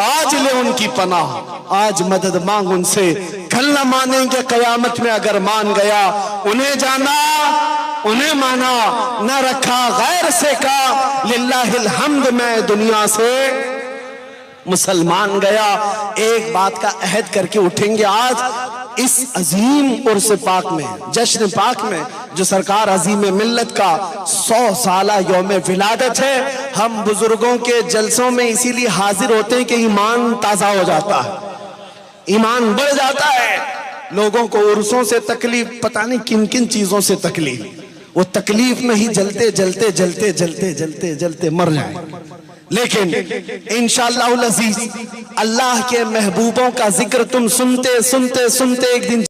आज ले उनकी पनाह, आज मदद मांग उनसे, कल न मानेंगे कयामत में अगर मान गया। उन्हें जाना, उन्हें माना, न रखा गैर से का, लिल्लाहिल हम्द मैं दुनिया से मुसलमान गया। एक बात का अहद करके उठेंगे आज इस अजीम उर्स पाक में, जश्न पाक में, जो सरकार अजीम मिल्लत का 100 साला यौम विलादत है। हम बुजुर्गों के जलसों में इसीलिए हाजिर होते हैं कि ईमान ताजा हो जाता है, ईमान बढ़ जाता है। लोगों को उर्सों से तकलीफ, पता नहीं किन किन चीजों से तकलीफ, वो तकलीफ में ही जलते मर जाए। लेकिन इंशाअल्लाह अजीज, अल्लाह के महबूबों का जिक्र तुम सुनते एक दिन